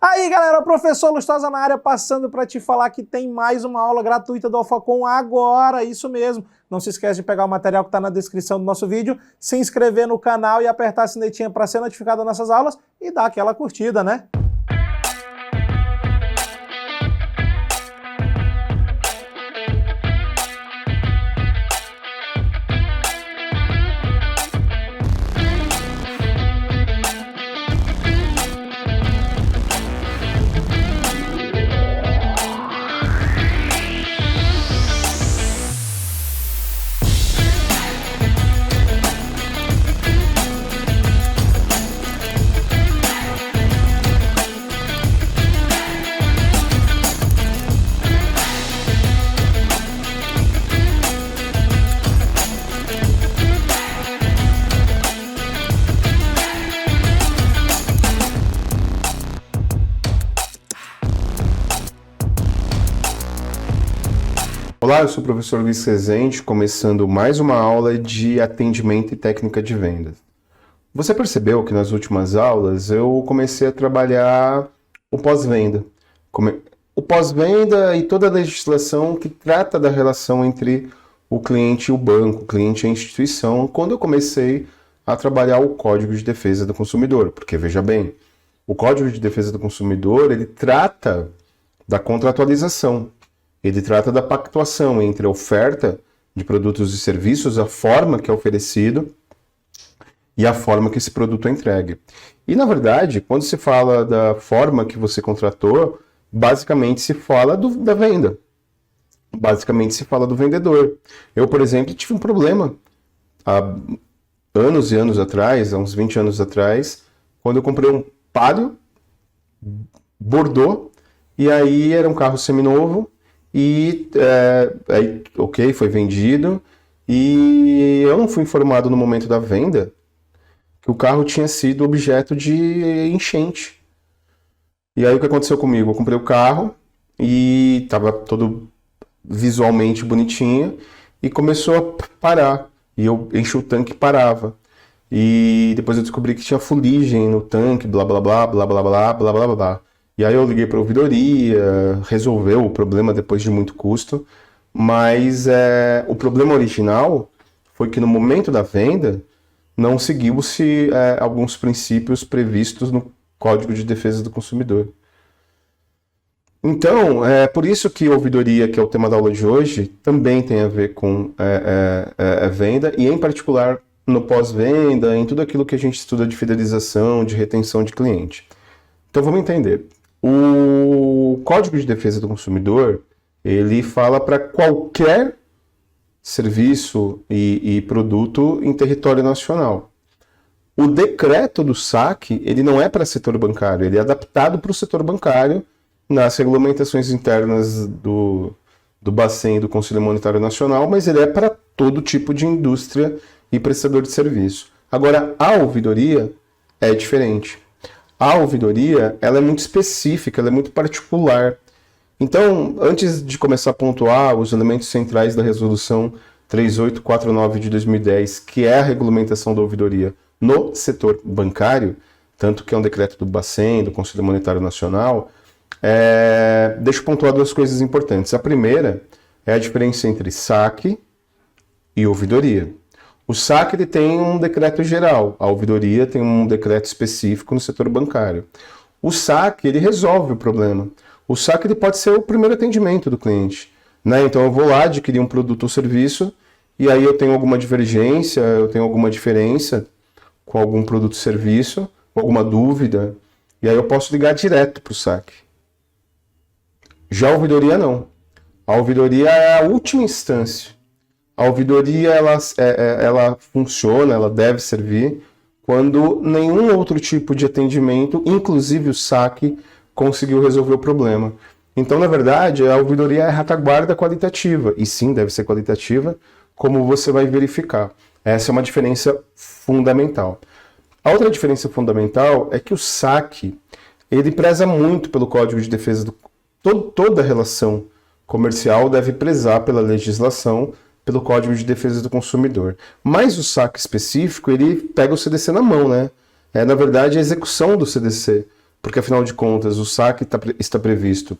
Aí galera, professor Lustosa na área, passando para te falar que tem mais uma aula gratuita do Alphacom agora, isso mesmo. Não se esquece de pegar o material que está na descrição do nosso vídeo, se inscrever no canal e apertar a sinetinha para ser notificado das nossas aulas e dar aquela curtida, né? Olá, eu sou o professor Luiz Rezende, começando mais uma aula de atendimento e técnica de vendas. Você percebeu que nas últimas aulas eu comecei a trabalhar o pós-venda. O pós-venda e toda a legislação que trata da relação entre o cliente e o banco, o cliente e a instituição, quando eu comecei a trabalhar o Código de Defesa do Consumidor. Porque, veja bem, o Código de Defesa do Consumidor, ele trata da contratualização. Ele trata da pactuação entre a oferta de produtos e serviços, a forma que é oferecido e a forma que esse produto é entregue. E, na verdade, quando se fala da forma que você contratou, basicamente se fala da venda. Basicamente se fala do vendedor. Eu, por exemplo, tive um problema há anos e anos atrás, há uns 20 anos atrás, quando eu comprei um Palio Bordeaux, e aí era um carro seminovo, e ok, foi vendido, e eu não fui informado no momento da venda que o carro tinha sido objeto de enchente. E aí o que aconteceu comigo? Eu comprei o carro e estava todo visualmente bonitinho e começou a parar, e eu enchi o tanque e parava. E depois eu descobri que tinha fuligem no tanque, blá blá blá, blá blá blá, blá blá blá. E aí eu liguei para a ouvidoria, resolveu o problema depois de muito custo, mas o problema original foi que no momento da venda não seguiu-se alguns princípios previstos no Código de Defesa do Consumidor. Então, é por isso que a ouvidoria, que é o tema da aula de hoje, também tem a ver com venda, e em particular no pós-venda, em tudo aquilo que a gente estuda de fidelização, de retenção de cliente. Então vamos entender. O Código de Defesa do Consumidor, ele fala para qualquer serviço e produto em território nacional. O decreto do SAC, ele não é para setor bancário, ele é adaptado para o setor bancário nas regulamentações internas do Bacen e do Conselho Monetário Nacional, mas ele é para todo tipo de indústria e prestador de serviço. Agora, a ouvidoria é diferente. A ouvidoria, ela é muito específica, ela é muito particular. Então, antes de começar a pontuar os elementos centrais da Resolução 3849 de 2010, que é a regulamentação da ouvidoria no setor bancário, tanto que é um decreto do Bacen, do Conselho Monetário Nacional, deixa eu pontuar duas coisas importantes. A primeira é a diferença entre SAC e ouvidoria. O SAC ele tem um decreto geral, a ouvidoria tem um decreto específico no setor bancário. O SAC ele resolve o problema. O SAC ele pode ser o primeiro atendimento do cliente, né? Então eu vou lá adquirir um produto ou serviço e aí eu tenho alguma divergência, eu tenho alguma diferença com algum produto ou serviço, alguma dúvida, e aí eu posso ligar direto para o SAC. Já a ouvidoria não. A ouvidoria é a última instância. A ouvidoria ela funciona, ela deve servir quando nenhum outro tipo de atendimento, inclusive o SAC, conseguiu resolver o problema. Então, na verdade, a ouvidoria é a retaguarda qualitativa, e sim, deve ser qualitativa, como você vai verificar. Essa é uma diferença fundamental. A outra diferença fundamental é que o SAC, ele preza muito pelo Código de Defesa do... Toda relação comercial deve prezar pela legislação, pelo Código de Defesa do Consumidor. Mas o SAC específico, ele pega o CDC na mão, né? Na verdade, a execução do CDC. porque afinal de contas o saque está previsto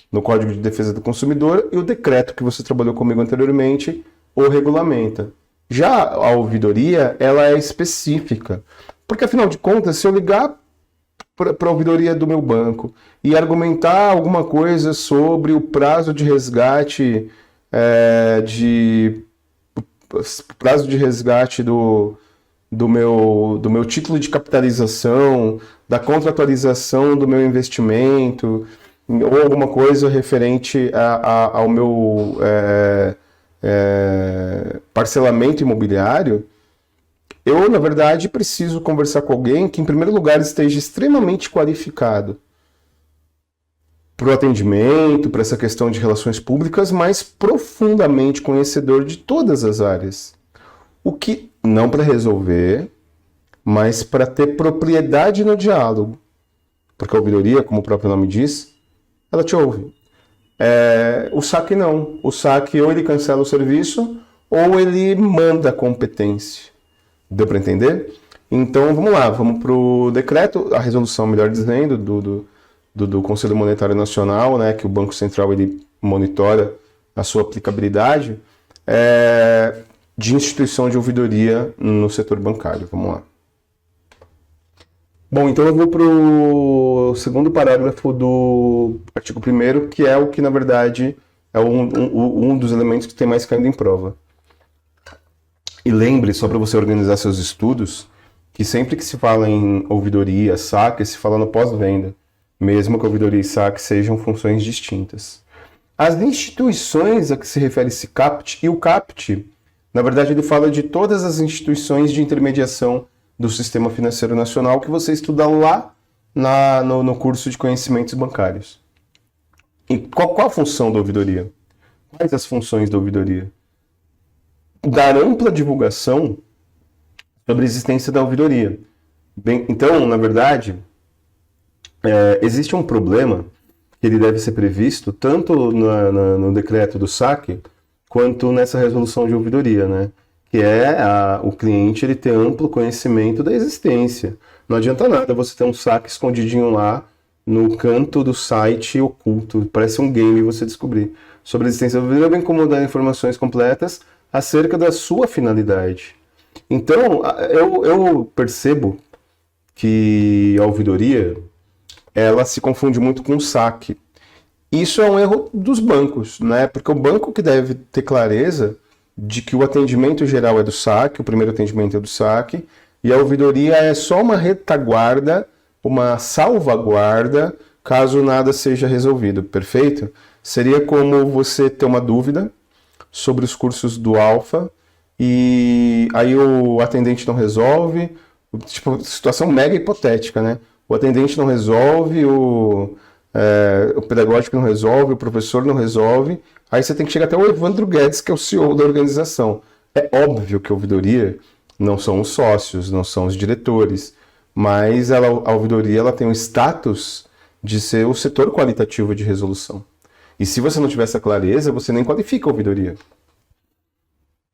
no Código de Defesa do Consumidor e o decreto que você trabalhou comigo anteriormente o regulamenta. Já a ouvidoria, ela é específica, porque afinal de contas, se eu ligar para a ouvidoria do meu banco e argumentar alguma coisa sobre o prazo de resgate do meu título de capitalização, da contratualização do meu investimento, ou alguma coisa referente ao meu parcelamento imobiliário, eu, na verdade, preciso conversar com alguém que, em primeiro lugar, esteja extremamente qualificado para o atendimento, para essa questão de relações públicas, mas profundamente conhecedor de todas as áreas. O que, não para resolver, mas para ter propriedade no diálogo. Porque a ouvidoria, como o próprio nome diz, ela te ouve. O saque não. O saque ou ele cancela o serviço ou ele manda a competência. Deu para entender? Então vamos lá, vamos para o decreto, a resolução, melhor dizendo, do Conselho Monetário Nacional, né, que o Banco Central ele monitora a sua aplicabilidade, de instituição de ouvidoria no setor bancário. Vamos lá. Bom, então eu vou para o segundo parágrafo do artigo 1º, que é o que, na verdade, é um dos elementos que tem mais caindo em prova. E lembre, só para você organizar seus estudos, que sempre que se fala em ouvidoria, saque, se fala no pós-venda, mesmo que ouvidoria e saque sejam funções distintas. As instituições a que se refere esse CAPT, e o CAPT, na verdade, ele fala de todas as instituições de intermediação do Sistema Financeiro Nacional que você estuda lá no curso de Conhecimentos Bancários. E qual a função da ouvidoria? Quais as funções da ouvidoria? Dar ampla divulgação sobre a existência da ouvidoria. Bem, então, na verdade, existe um problema que ele deve ser previsto tanto no decreto do saque quanto nessa resolução de ouvidoria, né? Que é o cliente ele ter amplo conhecimento da existência. Não adianta nada você ter um saque escondidinho lá no canto do site oculto, parece um game você descobrir sobre a existência da ouvidoria, bem como dar informações completas acerca da sua finalidade. Então, eu percebo que a ouvidoria ela se confunde muito com o saque. Isso é um erro dos bancos, né? Porque o banco que deve ter clareza de que o atendimento geral é do saque, o primeiro atendimento é do saque, e a ouvidoria é só uma retaguarda, uma salvaguarda, caso nada seja resolvido, perfeito? Seria como você ter uma dúvida sobre os cursos do Alfa, e aí o atendente não resolve, tipo, situação mega hipotética, né? O atendente não resolve, o pedagógico não resolve, o professor não resolve, aí você tem que chegar até o Evandro Guedes, que é o CEO da organização. É óbvio que a ouvidoria não são os sócios, não são os diretores, mas a ouvidoria ela tem o status de ser o setor qualitativo de resolução. E se você não tiver essa clareza, você nem qualifica a ouvidoria.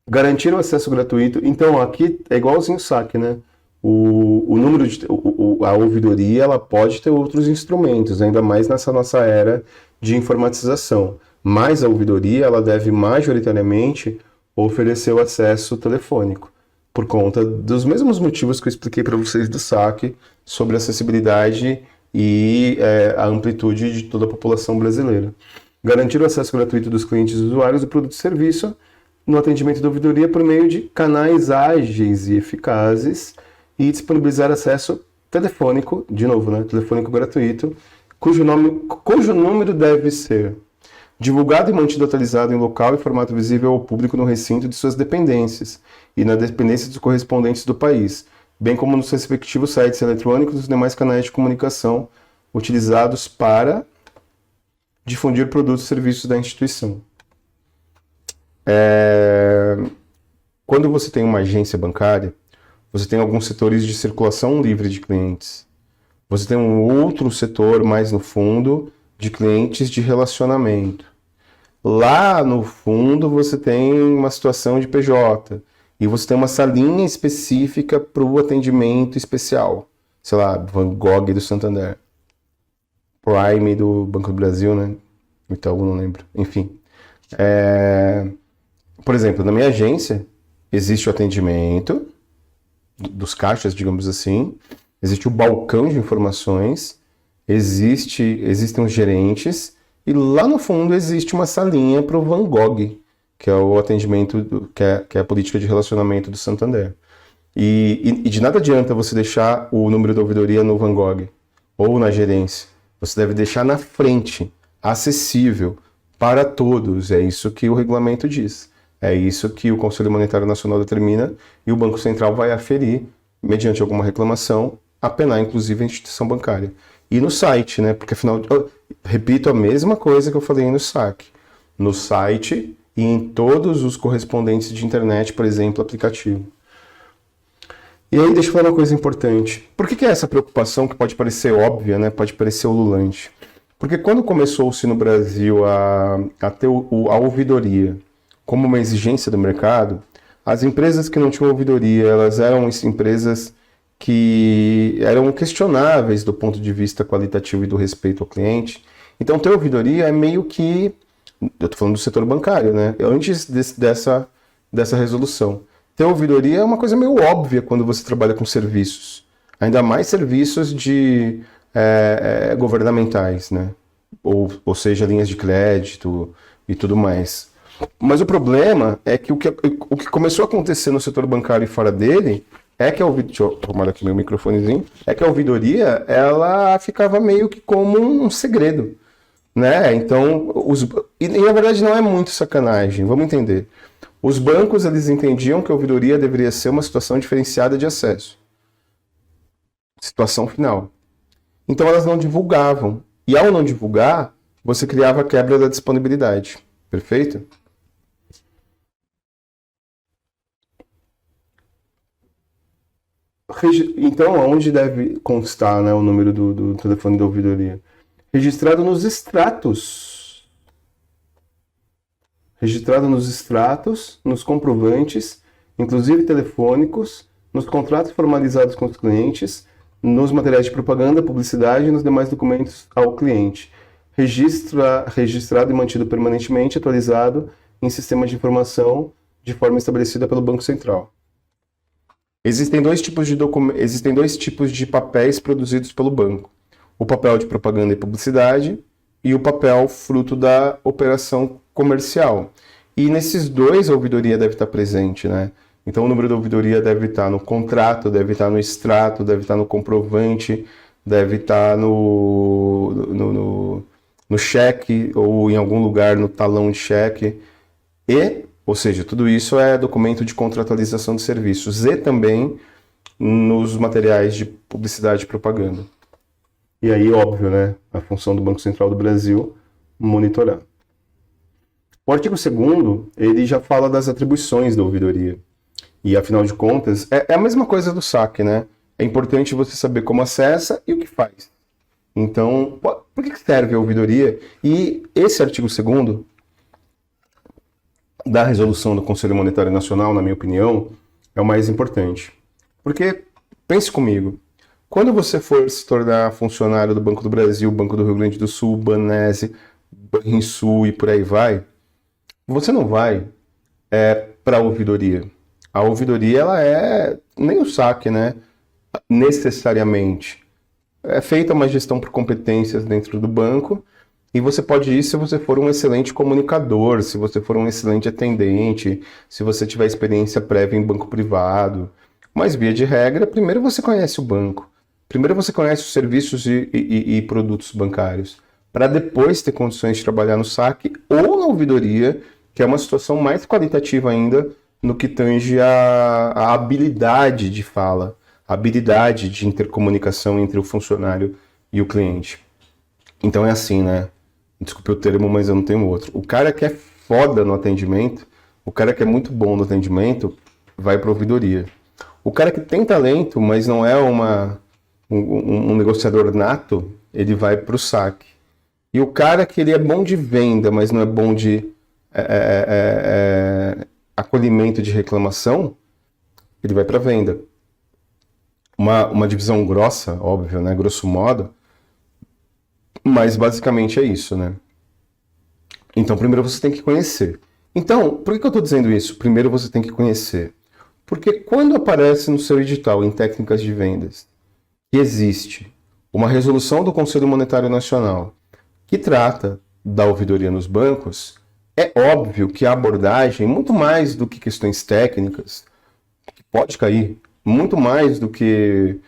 Garantir o acesso gratuito. Então, aqui é igualzinho o saque, né? A ouvidoria ela pode ter outros instrumentos, ainda mais nessa nossa era de informatização. Mas a ouvidoria ela deve majoritariamente oferecer o acesso telefônico, por conta dos mesmos motivos que eu expliquei para vocês do saque, sobre acessibilidade e a amplitude de toda a população brasileira. Garantir o acesso gratuito dos clientes e usuários do produto e serviço no atendimento da ouvidoria por meio de canais ágeis e eficazes e disponibilizar acesso telefônico, de novo, né, telefônico gratuito, cujo número deve ser divulgado e mantido atualizado em local e formato visível ao público no recinto de suas dependências e na dependência dos correspondentes do país, bem como nos respectivos sites eletrônicos e os demais canais de comunicação utilizados para difundir produtos e serviços da instituição. Quando você tem uma agência bancária, você tem alguns setores de circulação livre de clientes. Você tem um outro setor mais no fundo de clientes de relacionamento. Lá no fundo você tem uma situação de PJ e você tem uma salinha específica para o atendimento especial. Sei lá, Van Gogh do Santander. Prime do Banco do Brasil, né? Itaú, não lembro. Enfim. Por exemplo, na minha agência, existe o atendimento dos caixas, digamos assim, existe o balcão de informações, existem os gerentes, e lá no fundo existe uma salinha para o Van Gogh, que é o atendimento, que é a política de relacionamento do Santander. E de nada adianta você deixar o número da ouvidoria no Van Gogh ou na gerência. Você deve deixar na frente, acessível para todos. É isso que o regulamento diz. É isso que o Conselho Monetário Nacional determina e o Banco Central vai aferir, mediante alguma reclamação, apenar inclusive a instituição bancária. E no site, né? Porque afinal, repito a mesma coisa que eu falei no saque. No site e em todos os correspondentes de internet, por exemplo, aplicativo. E aí, deixa eu falar uma coisa importante. Por que é essa preocupação que pode parecer óbvia, né? Pode parecer ululante? Porque quando começou-se no Brasil a ter a ouvidoria como uma exigência do mercado, as empresas que não tinham ouvidoria, elas eram empresas que eram questionáveis do ponto de vista qualitativo e do respeito ao cliente. Então, ter ouvidoria é meio que... Eu estou falando do setor bancário, né? Antes dessa resolução. Ter ouvidoria é uma coisa meio óbvia quando você trabalha com serviços. Ainda mais serviços governamentais, né? Ou seja, linhas de crédito e tudo mais. Mas o problema é que o que começou a acontecer no setor bancário e fora dele é que deixa eu tomar aqui meu microfonezinho, é que a ouvidoria, ela ficava meio que como um segredo, né? Então, e na verdade não é muito sacanagem, vamos entender. Os bancos, eles entendiam que a ouvidoria deveria ser uma situação diferenciada de acesso. Situação final. Então, elas não divulgavam. E ao não divulgar, você criava a quebra da disponibilidade. Perfeito? Então, aonde deve constar, né, o número do telefone da ouvidoria? Registrado nos extratos. Registrado nos extratos, nos comprovantes, inclusive telefônicos, nos contratos formalizados com os clientes, nos materiais de propaganda, publicidade e nos demais documentos ao cliente. Registrado e mantido permanentemente, atualizado em sistemas de informação de forma estabelecida pelo Banco Central. Existem dois tipos de papéis produzidos pelo banco. O papel de propaganda e publicidade e o papel fruto da operação comercial. E nesses dois a ouvidoria deve estar presente, né? Então o número da ouvidoria deve estar no contrato, deve estar no extrato, deve estar no comprovante, deve estar no cheque ou em algum lugar no talão de cheque. Ou seja, tudo isso é documento de contratualização de serviços e também nos materiais de publicidade e propaganda. E aí, óbvio, né? A função do Banco Central do Brasil, monitorar. O artigo 2º, ele já fala das atribuições da ouvidoria. E, afinal de contas, é a mesma coisa do saque, né? É importante você saber como acessa e o que faz. Então, por que serve a ouvidoria? E esse artigo 2º da resolução do Conselho Monetário Nacional, na minha opinião, é o mais importante. Porque, pense comigo, quando você for se tornar funcionário do Banco do Brasil, Banco do Rio Grande do Sul, Banese, Banrisul e por aí vai, você não vai para a ouvidoria. A ouvidoria, ela nem o saque, né? Necessariamente. É feita uma gestão por competências dentro do banco e você pode ir se você for um excelente comunicador, se você for um excelente atendente, se você tiver experiência prévia em banco privado. Mas, via de regra, primeiro você conhece o banco. Primeiro você conhece os serviços e produtos bancários, para depois ter condições de trabalhar no saque ou na ouvidoria, que é uma situação mais qualitativa ainda no que tange a habilidade de fala, a habilidade de intercomunicação entre o funcionário e o cliente. Então é assim, né? Desculpe o termo, mas eu não tenho outro. O cara que é foda no atendimento, o cara que é muito bom no atendimento, vai para a ouvidoria. O cara que tem talento, mas não é um negociador nato, ele vai para o saque. E o cara que ele é bom de venda, mas não é bom de acolhimento de reclamação, ele vai para venda. Uma divisão grossa, óbvio, né? Grosso modo, Mas basicamente é isso, né? Então, primeiro você tem que conhecer. Então, por que eu estou dizendo isso? Primeiro você tem que conhecer. Porque quando aparece no seu edital, em técnicas de vendas, que existe uma resolução do Conselho Monetário Nacional que trata da ouvidoria nos bancos, é óbvio que a abordagem, muito mais do que questões técnicas, que pode cair, muito mais do que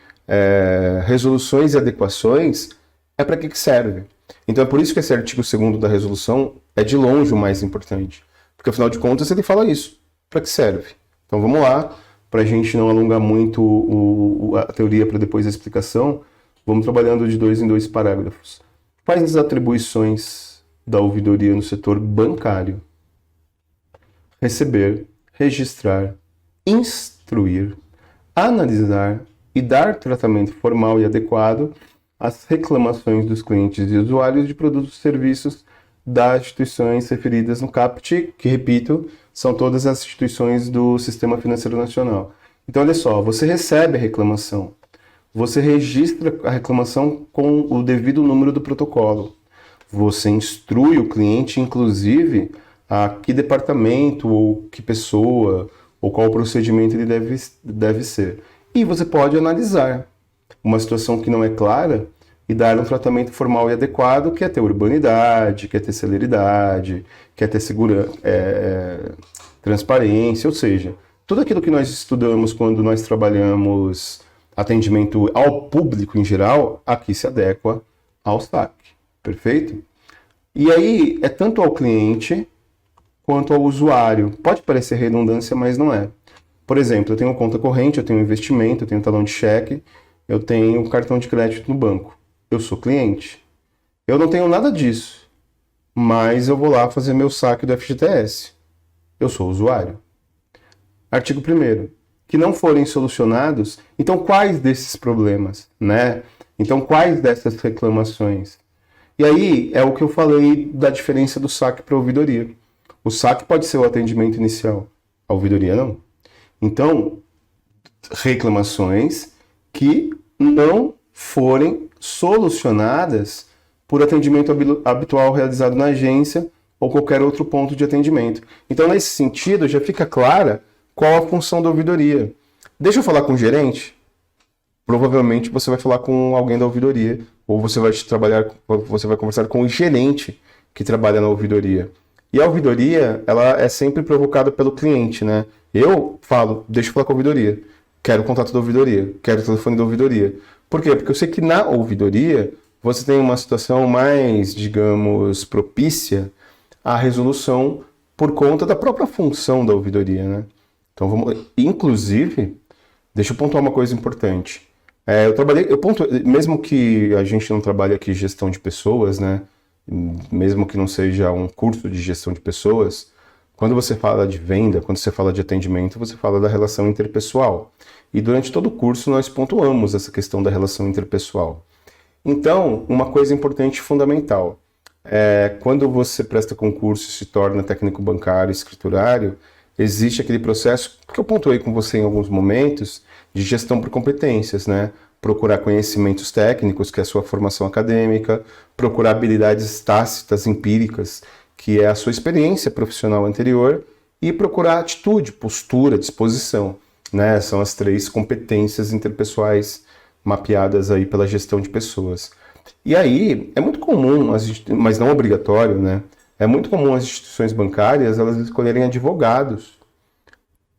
resoluções e adequações, é para que serve. Então é por isso que esse artigo 2º da resolução é de longe o mais importante. Porque afinal de contas ele fala isso. Para que serve? Então vamos lá, para a gente não alongar muito a teoria para depois a explicação, vamos trabalhando de 2 em 2 parágrafos. Quais as atribuições da ouvidoria no setor bancário? Receber, registrar, instruir, analisar e dar tratamento formal e adequado às reclamações dos clientes e usuários de produtos e serviços das instituições referidas no CAPT, que, repito, são todas as instituições do Sistema Financeiro Nacional. Então, olha só, você recebe a reclamação, você registra a reclamação com o devido número do protocolo, você instrui o cliente, inclusive, a que departamento ou que pessoa ou qual procedimento ele deve ser. E você pode analisar uma situação que não é clara e dar um tratamento formal e adequado, que é ter urbanidade, que é ter celeridade, que é ter transparência, ou seja, tudo aquilo que nós estudamos quando nós trabalhamos atendimento ao público em geral, aqui se adequa ao SAC, perfeito? E aí é tanto ao cliente quanto ao usuário. Pode parecer redundância, mas não é. Por exemplo, eu tenho conta corrente, eu tenho investimento, eu tenho talão de cheque, eu tenho cartão de crédito no banco. Eu sou cliente. Eu não tenho nada disso, mas eu vou lá fazer meu saque do FGTS. Eu sou usuário. Artigo 1º. Que não forem solucionados, então quais desses problemas, né? Então quais dessas reclamações? E aí é o que eu falei da diferença do saque para a ouvidoria. O saque pode ser o atendimento inicial, a ouvidoria não. Então, reclamações que não forem solucionadas por atendimento habitual realizado na agência ou qualquer outro ponto de atendimento. Então, nesse sentido, já fica clara qual a função da ouvidoria. Deixa eu falar com o gerente? Provavelmente você vai falar com alguém da ouvidoria, ou você vai conversar com o gerente que trabalha na ouvidoria. E a ouvidoria, ela é sempre provocada pelo cliente, né? Eu falo, deixa eu falar com a ouvidoria. Quero o contato da ouvidoria, quero o telefone da ouvidoria. Por quê? Porque eu sei que na ouvidoria você tem uma situação mais, digamos, propícia à resolução por conta da própria função da ouvidoria, né? Então, inclusive, deixa eu pontuar uma coisa importante. Mesmo que a gente não trabalhe aqui gestão de pessoas, né? Mesmo que não seja um curso de gestão de pessoas, quando você fala de venda, quando você fala de atendimento, você fala da relação interpessoal. E durante todo o curso nós pontuamos essa questão da relação interpessoal. Então, uma coisa importante e fundamental, quando você presta concurso e se torna técnico bancário, escriturário, existe aquele processo que eu pontuei com você em alguns momentos, de gestão por competências, né? Procurar conhecimentos técnicos, que é a sua formação acadêmica, procurar habilidades tácitas, empíricas, que é a sua experiência profissional anterior, e procurar atitude, postura, disposição, né? São as 3 competências interpessoais mapeadas aí pela gestão de pessoas. E aí, é muito comum, mas não obrigatório, né? É muito comum as instituições bancárias elas escolherem advogados,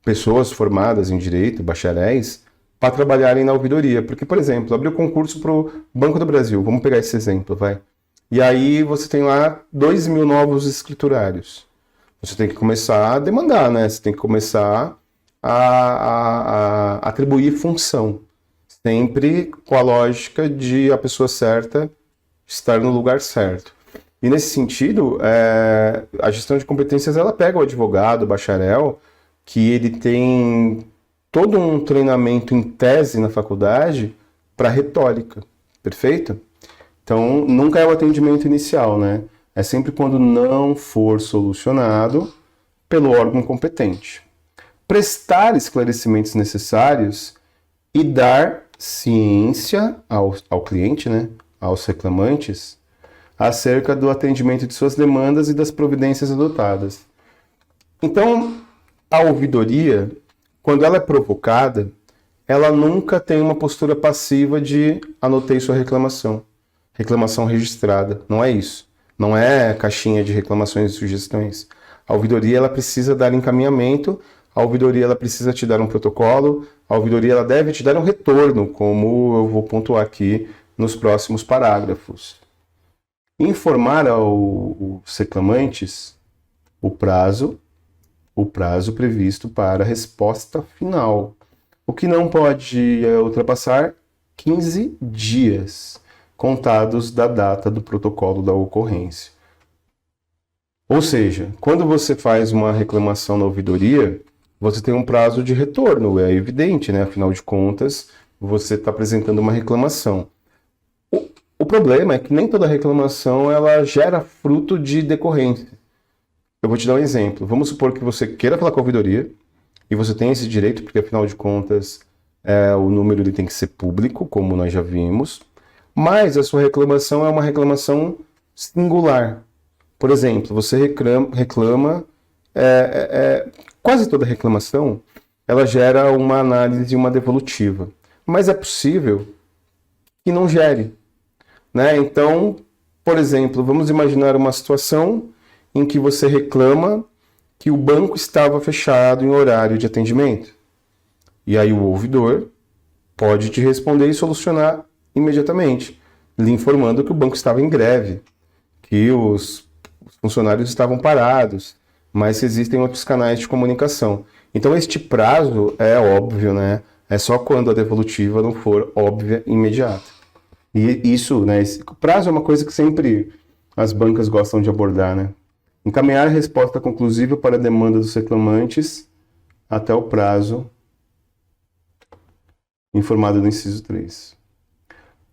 pessoas formadas em direito, bacharéis, para trabalharem na ouvidoria. Porque, por exemplo, abriu concurso para o Banco do Brasil, vamos pegar esse exemplo, vai. E aí você tem lá 2.000 novos escriturários. Você tem que começar a demandar, né? Você tem que começar a atribuir função. Sempre com a lógica de a pessoa certa estar no lugar certo. E nesse sentido, a gestão de competências ela pega o advogado, o bacharel, que ele tem todo um treinamento em tese na faculdade para retórica, perfeito? Então, nunca é o atendimento inicial, né? É sempre quando não for solucionado pelo órgão competente. Prestar esclarecimentos necessários e dar ciência ao cliente, né? Aos reclamantes, acerca do atendimento de suas demandas e das providências adotadas. Então, a ouvidoria, quando ela é provocada, ela nunca tem uma postura passiva de anotei sua reclamação registrada. Não é isso. Não é caixinha de reclamações e sugestões. A ouvidoria ela precisa dar encaminhamento, a ouvidoria ela precisa te dar um protocolo, a ouvidoria ela deve te dar um retorno, como eu vou pontuar aqui nos próximos parágrafos. Informar aos reclamantes o prazo previsto para a resposta final, o que não pode ultrapassar 15 dias, contados da data do protocolo da ocorrência. Ou seja, quando você faz uma reclamação na ouvidoria, você tem um prazo de retorno, é evidente, né? Afinal de contas, você está apresentando uma reclamação. O problema é que nem toda reclamação ela gera fruto de decorrência. Eu vou te dar um exemplo. Vamos supor que você queira falar com a ouvidoria e você tem esse direito, porque afinal de contas o número ele tem que ser público, como nós já vimos, mas a sua reclamação é uma reclamação singular. Por exemplo, você reclama quase toda reclamação ela gera uma análise e uma devolutiva, mas é possível que não gere, né? Então, por exemplo, vamos imaginar uma situação em que você reclama que o banco estava fechado em horário de atendimento. E aí o ouvidor pode te responder e solucionar imediatamente, lhe informando que o banco estava em greve, que os funcionários estavam parados, mas existem outros canais de comunicação. Então este prazo é óbvio, né? É só quando a devolutiva não for óbvia e imediata. E isso, né? Esse prazo é uma coisa que sempre as bancas gostam de abordar, né? Encaminhar a resposta conclusiva para a demanda dos reclamantes até o prazo informado no inciso 3.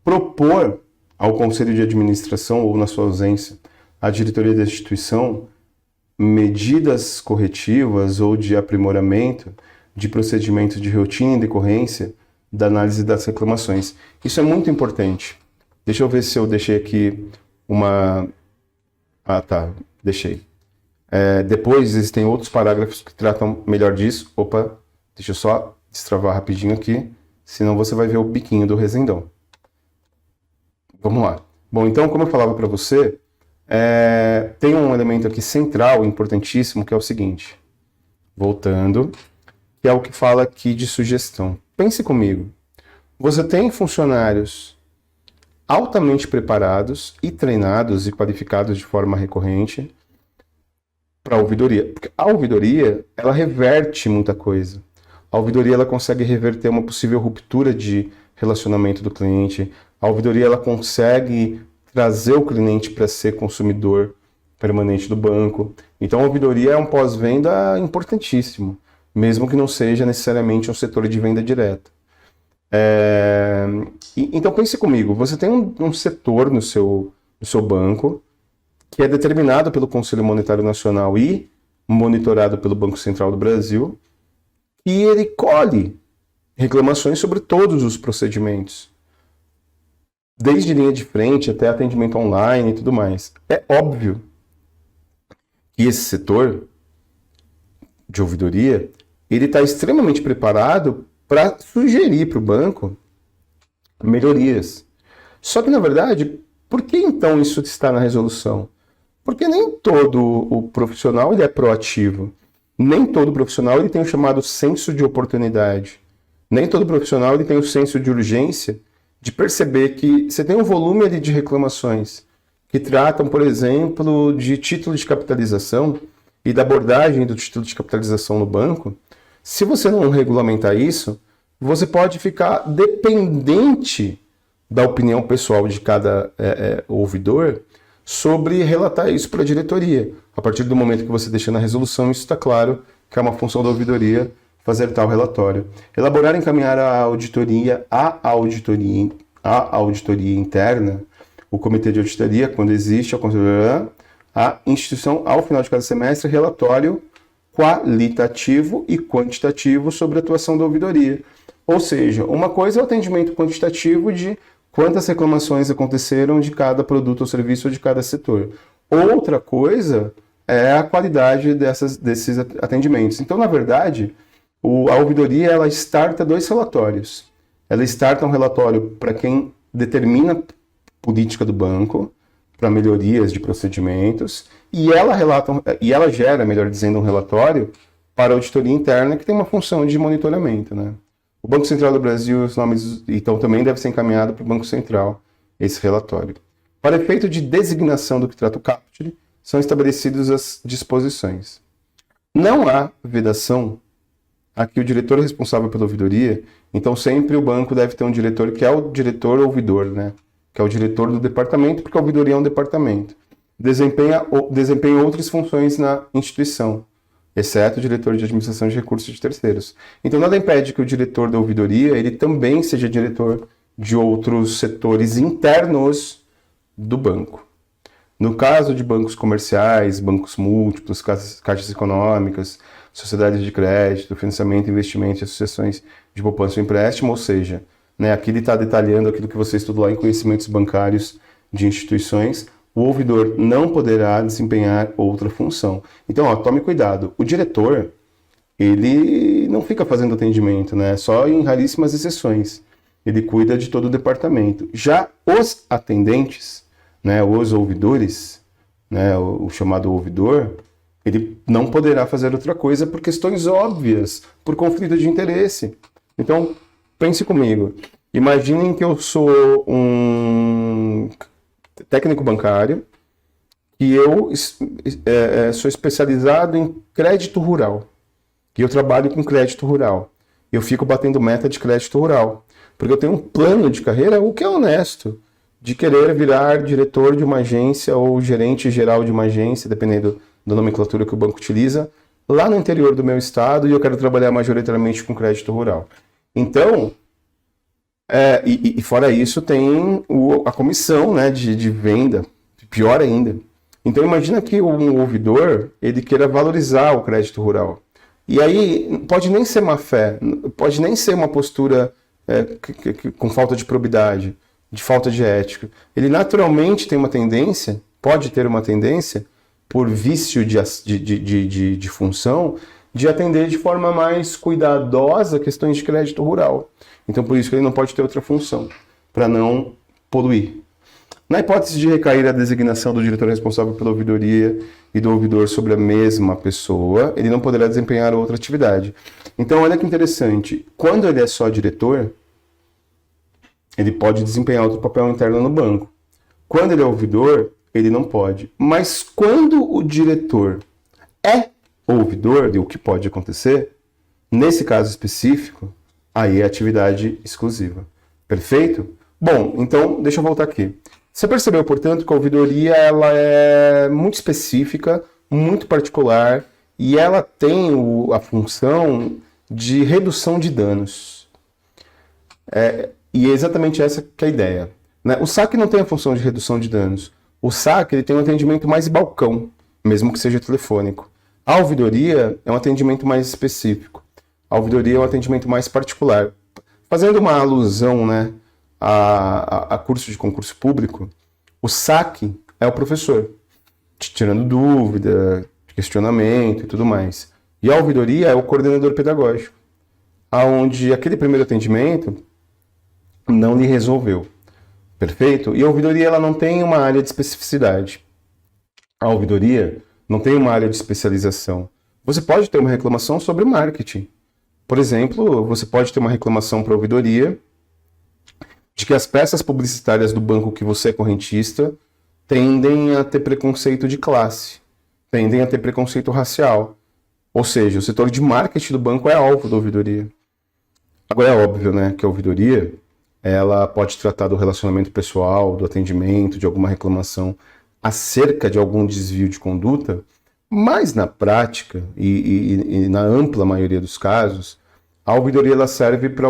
Propor ao Conselho de Administração ou, na sua ausência, à diretoria da instituição medidas corretivas ou de aprimoramento de procedimentos de rotina em decorrência da análise das reclamações. Isso é muito importante. Deixa eu ver se eu deixei aqui uma... Ah, tá. Deixei. Depois existem outros parágrafos que tratam melhor disso. Opa, deixa eu só destravar rapidinho aqui, senão você vai ver o biquinho do resendão. Vamos lá. Bom, então, como eu falava para você, tem um elemento aqui central, importantíssimo, que é o seguinte. Voltando, que é o que fala aqui de sugestão. Pense comigo. Você tem funcionários altamente preparados e treinados e qualificados de forma recorrente para a ouvidoria. Porque a ouvidoria, ela reverte muita coisa. A ouvidoria, ela consegue reverter uma possível ruptura de relacionamento do cliente. A ouvidoria, ela consegue trazer o cliente para ser consumidor permanente do banco. Então, a ouvidoria é um pós-venda importantíssimo, mesmo que não seja necessariamente um setor de venda direta. Então, pense comigo, você tem um setor no seu banco que é determinado pelo Conselho Monetário Nacional e monitorado pelo Banco Central do Brasil, e ele colhe reclamações sobre todos os procedimentos, desde linha de frente até atendimento online e tudo mais. É óbvio que esse setor de ouvidoria, ele está extremamente preparado para sugerir para o banco melhorias. Só que, na verdade, por que então isso está na resolução? Porque nem todo o profissional ele é proativo. Nem todo profissional ele tem o chamado senso de oportunidade. Nem todo profissional ele tem o senso de urgência de perceber que você tem um volume ali de reclamações que tratam, por exemplo, de título de capitalização e da abordagem do título de capitalização no banco. Se você não regulamentar isso, você pode ficar dependente da opinião pessoal de cada ouvidor sobre relatar isso para a diretoria. A partir do momento que você deixa na resolução, isso está claro que é uma função da ouvidoria fazer tal relatório. Elaborar e encaminhar à auditoria interna, o comitê de auditoria, quando existe a instituição, ao final de cada semestre, relatório qualitativo e quantitativo sobre a atuação da ouvidoria. Ou seja, uma coisa é o atendimento quantitativo de quantas reclamações aconteceram de cada produto ou serviço ou de cada setor. Outra coisa é a qualidade desses atendimentos. Então, na verdade, a ouvidoria ela starta 2 relatórios. Ela starta um relatório para quem determina a política do banco, para melhorias de procedimentos, e ela gera, melhor dizendo, um relatório para a auditoria interna, que tem uma função de monitoramento, né? O Banco Central do Brasil, os nomes, então também deve ser encaminhado para o Banco Central esse relatório. Para efeito de designação do que trata o caput, são estabelecidas as disposições. Não há vedação a que o diretor responsável pela ouvidoria, então sempre o banco deve ter um diretor que é o diretor ouvidor, né? Que é o diretor do departamento, porque a ouvidoria é um departamento. Desempenha outras funções na instituição, exceto o diretor de administração de recursos de terceiros. Então nada impede que o diretor da ouvidoria ele também seja diretor de outros setores internos do banco. No caso de bancos comerciais, bancos múltiplos, caixas econômicas, sociedades de crédito, financiamento, investimento e associações de poupança ou empréstimo, ou seja, né, aqui ele está detalhando aquilo que você estudou lá em conhecimentos bancários de instituições, o ouvidor não poderá desempenhar outra função. Então, tome cuidado. O diretor, ele não fica fazendo atendimento, né? Só em raríssimas exceções. Ele cuida de todo o departamento. Já os atendentes, né, os ouvidores, né, o chamado ouvidor, ele não poderá fazer outra coisa por questões óbvias, por conflito de interesse. Então, pense comigo. Imaginem que eu sou um técnico bancário e eu sou especializado em crédito rural. E eu trabalho com crédito rural. Eu fico batendo meta de crédito rural. Porque eu tenho um plano de carreira, o que é honesto, de querer virar diretor de uma agência ou gerente geral de uma agência, dependendo da nomenclatura que o banco utiliza, lá no interior do meu estado, e eu quero trabalhar majoritariamente com crédito rural. Então, e fora isso, tem a comissão, né, de venda, pior ainda. Então, imagina que um ouvidor, ele queira valorizar o crédito rural. E aí, pode nem ser má fé, pode nem ser uma postura com falta de probidade, de falta de ética. Ele naturalmente tem uma tendência, pode ter uma tendência, por vício de função, de atender de forma mais cuidadosa questões de crédito rural. Então, por isso que ele não pode ter outra função, para não poluir. Na hipótese de recair a designação do diretor responsável pela ouvidoria e do ouvidor sobre a mesma pessoa, ele não poderá desempenhar outra atividade. Então, olha que interessante. Quando ele é só diretor, ele pode desempenhar outro papel interno no banco. Quando ele é ouvidor, ele não pode. Mas quando o diretor é ouvidor, e o que pode acontecer, nesse caso específico, aí é atividade exclusiva. Perfeito? Bom, então, deixa eu voltar aqui. Você percebeu, portanto, que a ouvidoria ela é muito específica, muito particular, e ela tem a função de redução de danos. E é exatamente essa que é a ideia. Né? O SAC não tem a função de redução de danos. O SAC ele tem um atendimento mais balcão, mesmo que seja telefônico. A ouvidoria é um atendimento mais específico. A ouvidoria é um atendimento mais particular. Fazendo uma alusão, né, a curso de concurso público, o SAC é o professor, te tirando dúvida, questionamento e tudo mais. E a ouvidoria é o coordenador pedagógico, onde aquele primeiro atendimento não lhe resolveu. Perfeito? E a ouvidoria ela não tem uma área de especificidade. A ouvidoria não tem uma área de especialização. Você pode ter uma reclamação sobre marketing. Por exemplo, você pode ter uma reclamação para a ouvidoria de que as peças publicitárias do banco que você é correntista tendem a ter preconceito de classe, tendem a ter preconceito racial. Ou seja, o setor de marketing do banco é alvo da ouvidoria. Agora é óbvio, né, que a ouvidoria ela pode tratar do relacionamento pessoal, do atendimento, de alguma reclamação acerca de algum desvio de conduta, mas na prática e na ampla maioria dos casos, a ouvidoria ela serve para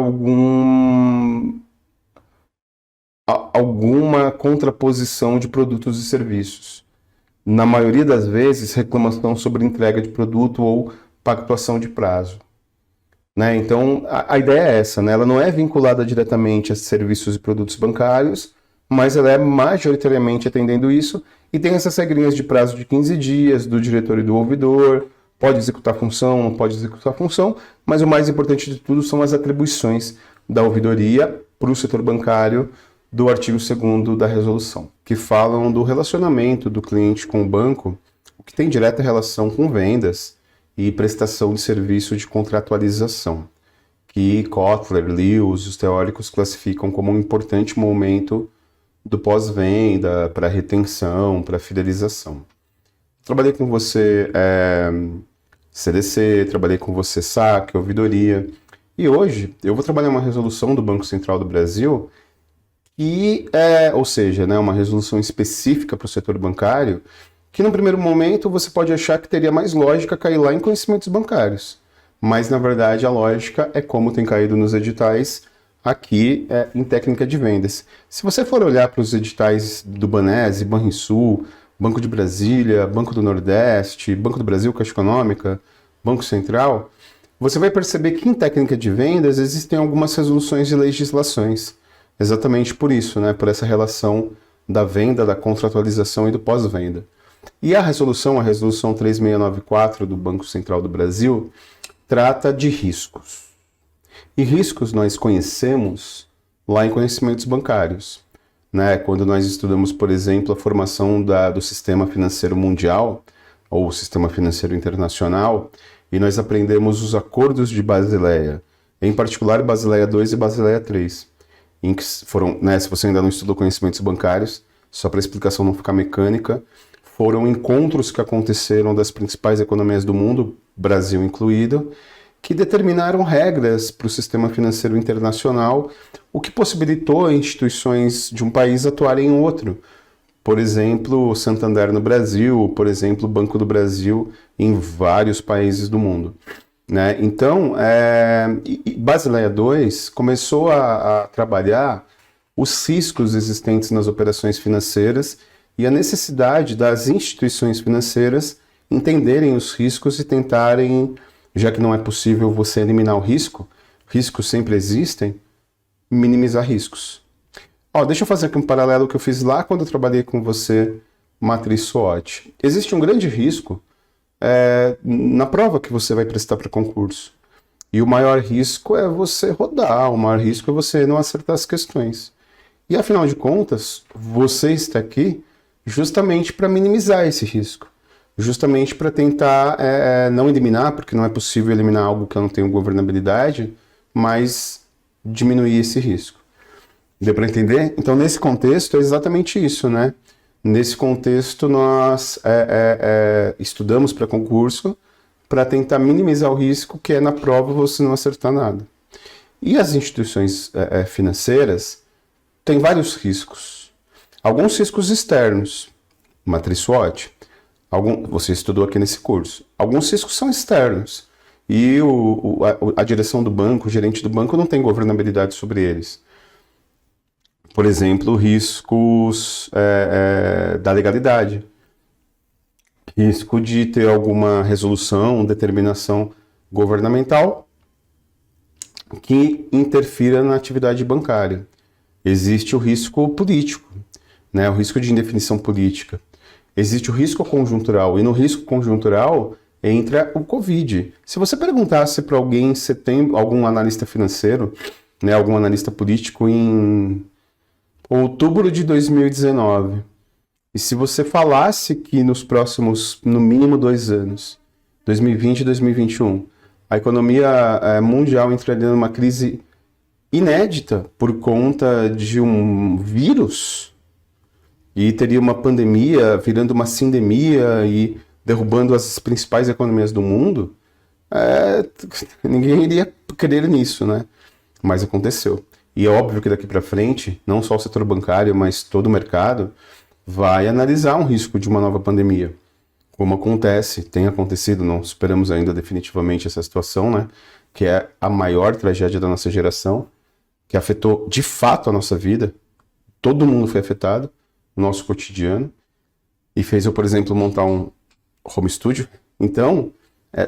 alguma contraposição de produtos e serviços. Na maioria das vezes, reclamação sobre entrega de produto ou pactuação de prazo. né? Então, a ideia é essa, né? Ela não é vinculada diretamente a serviços e produtos bancários, mas ela é majoritariamente atendendo isso e tem essas regrinhas de prazo de 15 dias do diretor e do ouvidor, pode executar função, não pode executar função, mas o mais importante de tudo são as atribuições da ouvidoria para o setor bancário do artigo 2º da resolução, que falam do relacionamento do cliente com o banco, o que tem direta relação com vendas e prestação de serviço de contratualização, que Kotler, Lewis e os teóricos classificam como um importante momento do pós-venda, para retenção, para fidelização. Trabalhei com você CDC, trabalhei com você SAC, ouvidoria, e hoje eu vou trabalhar uma resolução do Banco Central do Brasil, ou seja, né, uma resolução específica para o setor bancário, que no primeiro momento você pode achar que teria mais lógica cair lá em conhecimentos bancários, mas na verdade a lógica é como tem caído nos editais aqui em técnica de vendas. Se você for olhar para os editais do Banese, Banrisul, Banco de Brasília, Banco do Nordeste, Banco do Brasil, Caixa Econômica, Banco Central, você vai perceber que em técnica de vendas existem algumas resoluções de legislações. Exatamente por isso, né? Por essa relação da venda, da contratualização e do pós-venda. E a resolução 3694 do Banco Central do Brasil, trata de riscos. E riscos nós conhecemos lá em conhecimentos bancários, né? Quando nós estudamos, por exemplo, a formação do sistema financeiro mundial, ou o sistema financeiro internacional, e nós aprendemos os acordos de Basileia, em particular Basileia II e Basileia III, em que foram, né, se você ainda não estudou conhecimentos bancários, só para a explicação não ficar mecânica, foram encontros que aconteceram das principais economias do mundo, Brasil incluído, que determinaram regras para o sistema financeiro internacional, o que possibilitou instituições de um país atuarem em outro. Por exemplo, o Santander no Brasil, por exemplo, o Banco do Brasil em vários países do mundo, né? Então, Basileia II começou a trabalhar os riscos existentes nas operações financeiras e a necessidade das instituições financeiras entenderem os riscos e tentarem, já que não é possível você eliminar o risco, riscos sempre existem, minimizar riscos. Deixa eu fazer aqui um paralelo que eu fiz lá quando eu trabalhei com você, matriz SWOT. Existe um grande risco na prova que você vai prestar para concurso. E o maior risco é você rodar, o maior risco é você não acertar as questões. E afinal de contas, você está aqui justamente para minimizar esse risco. Justamente para tentar não eliminar, porque não é possível eliminar algo que eu não tenho governabilidade, mas diminuir esse risco. Deu para entender? Então, nesse contexto, é exatamente isso, né? Nesse contexto, nós estudamos para concurso para tentar minimizar o risco, que é na prova você não acertar nada. E as instituições financeiras têm vários riscos. Alguns riscos externos, matriz SWOT, você estudou aqui nesse curso. Alguns riscos são externos e a direção do banco, o gerente do banco não tem governabilidade sobre eles. Por exemplo, riscos da legalidade. Risco de ter alguma resolução, determinação governamental que interfira na atividade bancária. Existe o risco político, né? O risco de indefinição política. Existe o risco conjuntural, e no risco conjuntural entra o Covid. Se você perguntasse para alguém se tem algum analista financeiro, né, algum analista político em outubro de 2019, e se você falasse que nos próximos, no mínimo 2 anos, 2020 e 2021, a economia mundial entraria numa crise inédita por conta de um vírus, e teria uma pandemia virando uma sindemia e derrubando as principais economias do mundo, ninguém iria crer nisso, né? Mas aconteceu. E é óbvio que daqui para frente, não só o setor bancário, mas todo o mercado vai analisar um risco de uma nova pandemia. Como tem acontecido, não superamos ainda definitivamente essa situação, né? Que é a maior tragédia da nossa geração, que afetou de fato a nossa vida. Todo mundo foi afetado, o nosso cotidiano, e fez eu, por exemplo, montar um home studio. Então,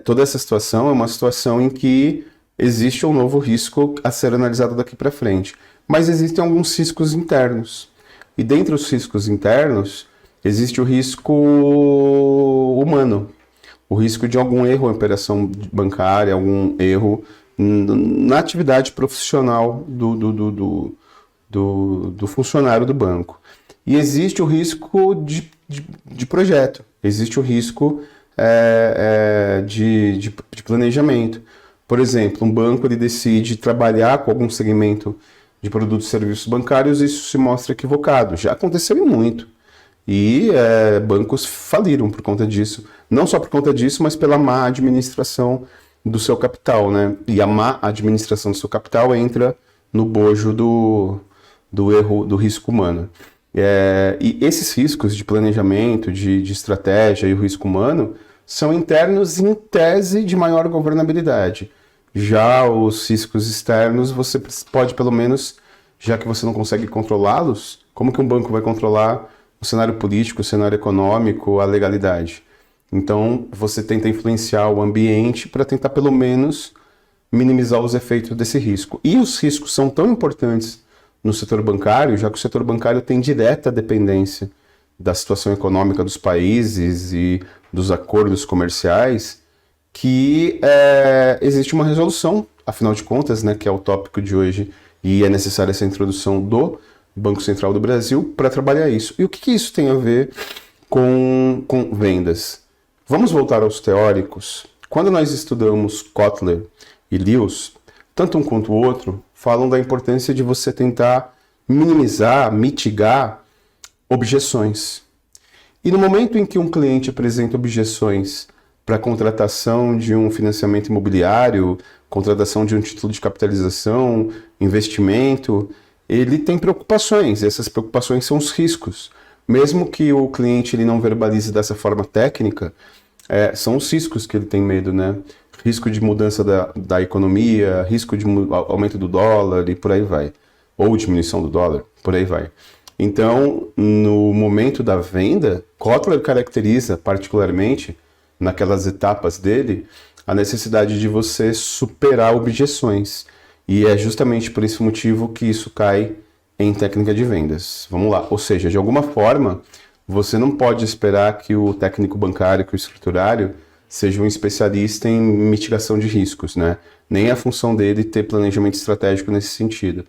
toda essa situação é uma situação em que existe um novo risco a ser analisado daqui para frente. Mas existem alguns riscos internos. E dentre os riscos internos, existe o risco humano. O risco de algum erro em operação bancária, algum erro na atividade profissional do funcionário do banco. E existe o risco de projeto, existe o risco de planejamento. Por exemplo, um banco ele decide trabalhar com algum segmento de produtos e serviços bancários e isso se mostra equivocado. Já aconteceu muito. E bancos faliram por conta disso. Não só por conta disso, mas pela má administração do seu capital, né? E a má administração do seu capital entra no bojo do erro, do risco humano. E esses riscos de planejamento, de estratégia e o risco humano são internos em tese de maior governabilidade. Já os riscos externos, você pode pelo menos, já que você não consegue controlá-los, como que um banco vai controlar o cenário político, o cenário econômico, a legalidade? Então, você tenta influenciar o ambiente para tentar pelo menos minimizar os efeitos desse risco. E os riscos são tão importantes no setor bancário, já que o setor bancário tem direta dependência da situação econômica dos países e dos acordos comerciais, que existe uma resolução, afinal de contas, né, que é o tópico de hoje, e é necessária essa introdução do Banco Central do Brasil para trabalhar isso. E o que isso tem a ver com vendas? Vamos voltar aos teóricos. Quando nós estudamos Kotler e Lewis, tanto um quanto o outro falam da importância de você tentar minimizar, mitigar objeções. E no momento em que um cliente apresenta objeções para a contratação de um financiamento imobiliário, contratação de um título de capitalização, investimento, ele tem preocupações, e essas preocupações são os riscos. Mesmo que o cliente ele não verbalize dessa forma técnica, são os riscos que ele tem medo, né? Risco de mudança da economia, risco de aumento do dólar e por aí vai. Ou diminuição do dólar, por aí vai. Então, no momento da venda, Kotler caracteriza particularmente, naquelas etapas dele, a necessidade de você superar objeções. E é justamente por esse motivo que isso cai em técnica de vendas. Vamos lá. Ou seja, de alguma forma, você não pode esperar que o técnico bancário, que o escriturário, seja um especialista em mitigação de riscos, né? Nem é a função dele ter planejamento estratégico nesse sentido.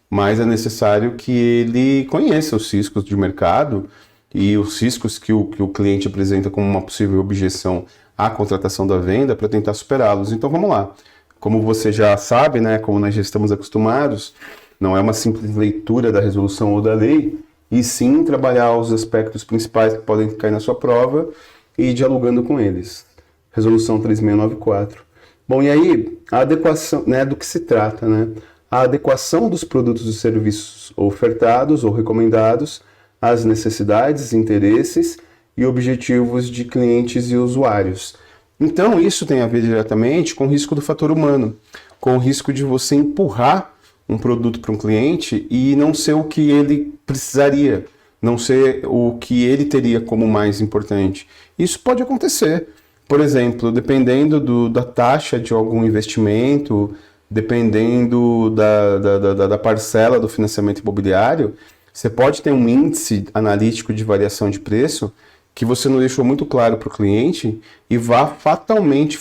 Mas é necessário que ele conheça os riscos de mercado e os riscos que o cliente apresenta como uma possível objeção à contratação da venda para tentar superá-los. Então vamos lá. Como você já sabe, né, como nós já estamos acostumados, não é uma simples leitura da resolução ou da lei, e sim trabalhar os aspectos principais que podem cair na sua prova e ir dialogando com eles. Resolução 3694. Bom, e aí, a adequação, né, do que se trata, né? A adequação dos produtos e serviços ofertados ou recomendados às necessidades, interesses e objetivos de clientes e usuários. Então, isso tem a ver diretamente com o risco do fator humano, com o risco de você empurrar um produto para um cliente e não ser o que ele precisaria, não ser o que ele teria como mais importante. Isso pode acontecer. Por exemplo, dependendo da taxa de algum investimento, dependendo da parcela do financiamento imobiliário, você pode ter um índice analítico de variação de preço que você não deixou muito claro para o cliente e vá fatalmente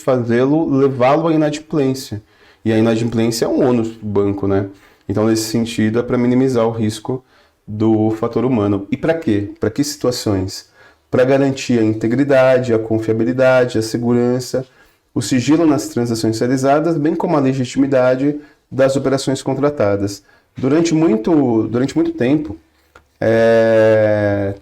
levá-lo à inadimplência. E a inadimplência é um ônus do banco, né? Então, nesse sentido, é para minimizar o risco do fator humano. E para quê? Para que situações? Para garantir a integridade, a confiabilidade, a segurança, o sigilo nas transações realizadas, bem como a legitimidade das operações contratadas. Durante muito tempo,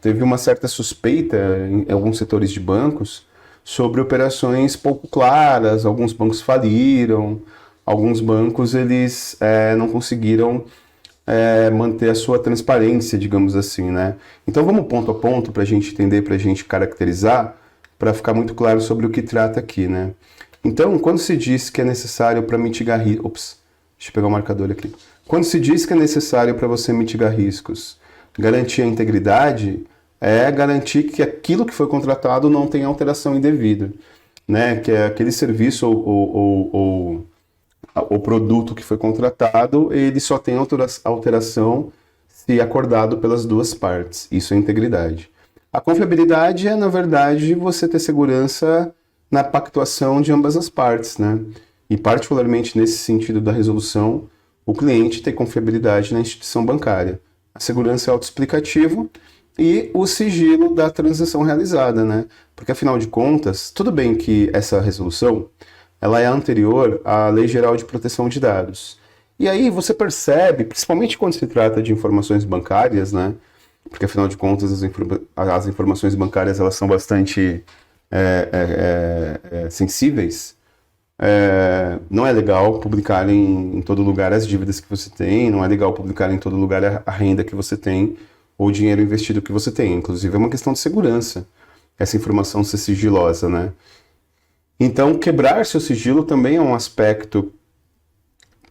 teve uma certa suspeita em alguns setores de bancos sobre operações pouco claras, alguns bancos faliram, alguns bancos eles não conseguiram manter a sua transparência, digamos assim, né? Então vamos ponto a ponto para a gente entender, para a gente caracterizar, para ficar muito claro sobre o que trata aqui, né? Então, quando se diz que é necessário para mitigar riscos... Deixa eu pegar o marcador aqui. Quando se diz que é necessário para você mitigar riscos, garantir a integridade, é garantir que aquilo que foi contratado não tenha alteração indevida, né? Que é aquele serviço ou o produto que foi contratado, ele só tem alteração se acordado pelas duas partes. Isso é integridade. A confiabilidade é, na verdade, você ter segurança na pactuação de ambas as partes, né? E particularmente nesse sentido da resolução, o cliente ter confiabilidade na instituição bancária. A segurança é autoexplicativo e o sigilo da transação realizada, né? Porque, afinal de contas, tudo bem que essa resolução ela é anterior à Lei Geral de Proteção de Dados. E aí você percebe, principalmente quando se trata de informações bancárias, né? Porque, afinal de contas, as informações bancárias elas são bastante sensíveis. Não é legal publicar em todo lugar as dívidas que você tem, não é legal publicar em todo lugar a renda que você tem ou o dinheiro investido que você tem. Inclusive, é uma questão de segurança, essa informação ser sigilosa, né? Então, quebrar seu sigilo também é um aspecto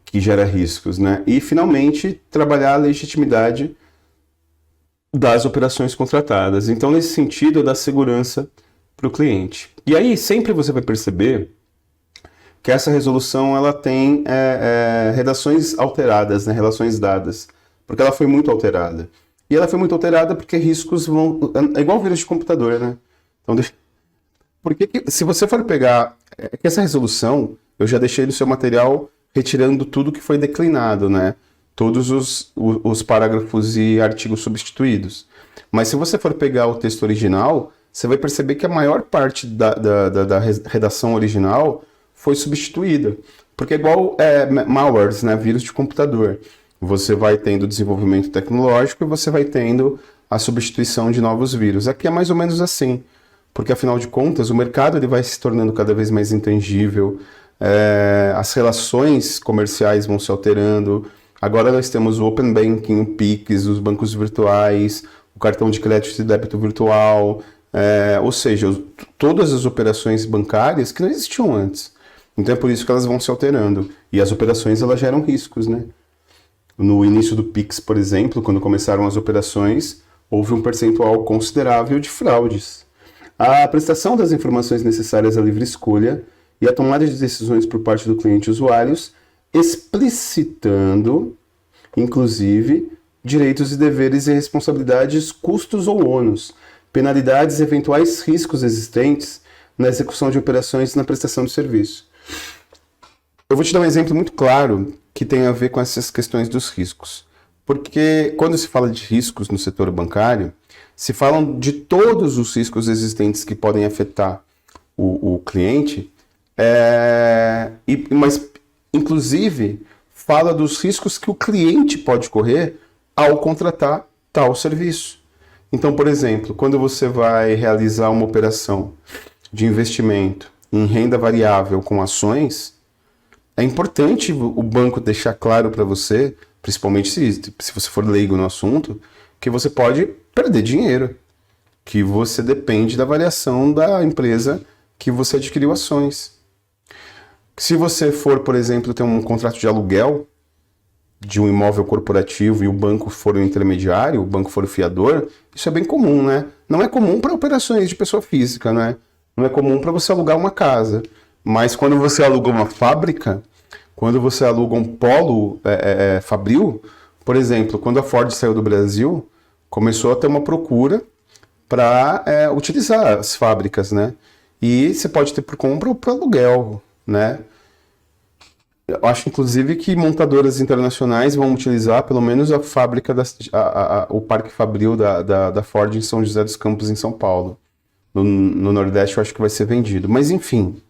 que gera riscos, né? E, finalmente, trabalhar a legitimidade das operações contratadas. Então, nesse sentido, dá segurança para o cliente. E aí, sempre você vai perceber que essa resolução ela tem redações alteradas, né? Relações dadas, porque ela foi muito alterada. E ela foi muito alterada porque riscos vão... É igual vírus de computador, né? Então, porque se você for pegar... que essa resolução, eu já deixei no seu material retirando tudo que foi declinado, né? Todos os parágrafos e artigos substituídos. Mas se você for pegar o texto original, você vai perceber que a maior parte da redação original foi substituída. Porque é igual malwares, né? Vírus de computador. Você vai tendo desenvolvimento tecnológico e você vai tendo a substituição de novos vírus. Aqui é mais ou menos assim. Porque, afinal de contas, o mercado ele vai se tornando cada vez mais intangível, as relações comerciais vão se alterando. Agora nós temos o Open Banking, o Pix, os bancos virtuais, o cartão de crédito e débito virtual, ou seja, todas as operações bancárias que não existiam antes. Então é por isso que elas vão se alterando. E as operações elas geram riscos, né? No início do Pix, por exemplo, quando começaram as operações, houve um percentual considerável de fraudes. A prestação das informações necessárias à livre escolha e a tomada de decisões por parte do cliente e usuários, explicitando, inclusive, direitos e deveres e responsabilidades, custos ou ônus, penalidades e eventuais riscos existentes na execução de operações e na prestação de serviço. Eu vou te dar um exemplo muito claro que tem a ver com essas questões dos riscos. Porque quando se fala de riscos no setor bancário, se falam de todos os riscos existentes que podem afetar o cliente, mas inclusive fala dos riscos que o cliente pode correr ao contratar tal serviço. Então, por exemplo, quando você vai realizar uma operação de investimento em renda variável com ações, é importante o banco deixar claro para você, principalmente se você for leigo no assunto, que você pode perder dinheiro, que você depende da variação da empresa que você adquiriu ações. Se você for, por exemplo, ter um contrato de aluguel de um imóvel corporativo e o banco for o intermediário, o banco for o fiador, isso é bem comum, né? Não é comum para operações de pessoa física, né? Não é comum para você alugar uma casa. Mas quando você aluga uma fábrica, quando você aluga um polo fabril, por exemplo, quando a Ford saiu do Brasil, começou a ter uma procura para utilizar as fábricas, né? E você pode ter por compra ou por aluguel, né? Eu acho, inclusive, que montadoras internacionais vão utilizar pelo menos a fábrica, o parque fabril da Ford em São José dos Campos, em São Paulo. No Nordeste, eu acho que vai ser vendido. Mas, enfim.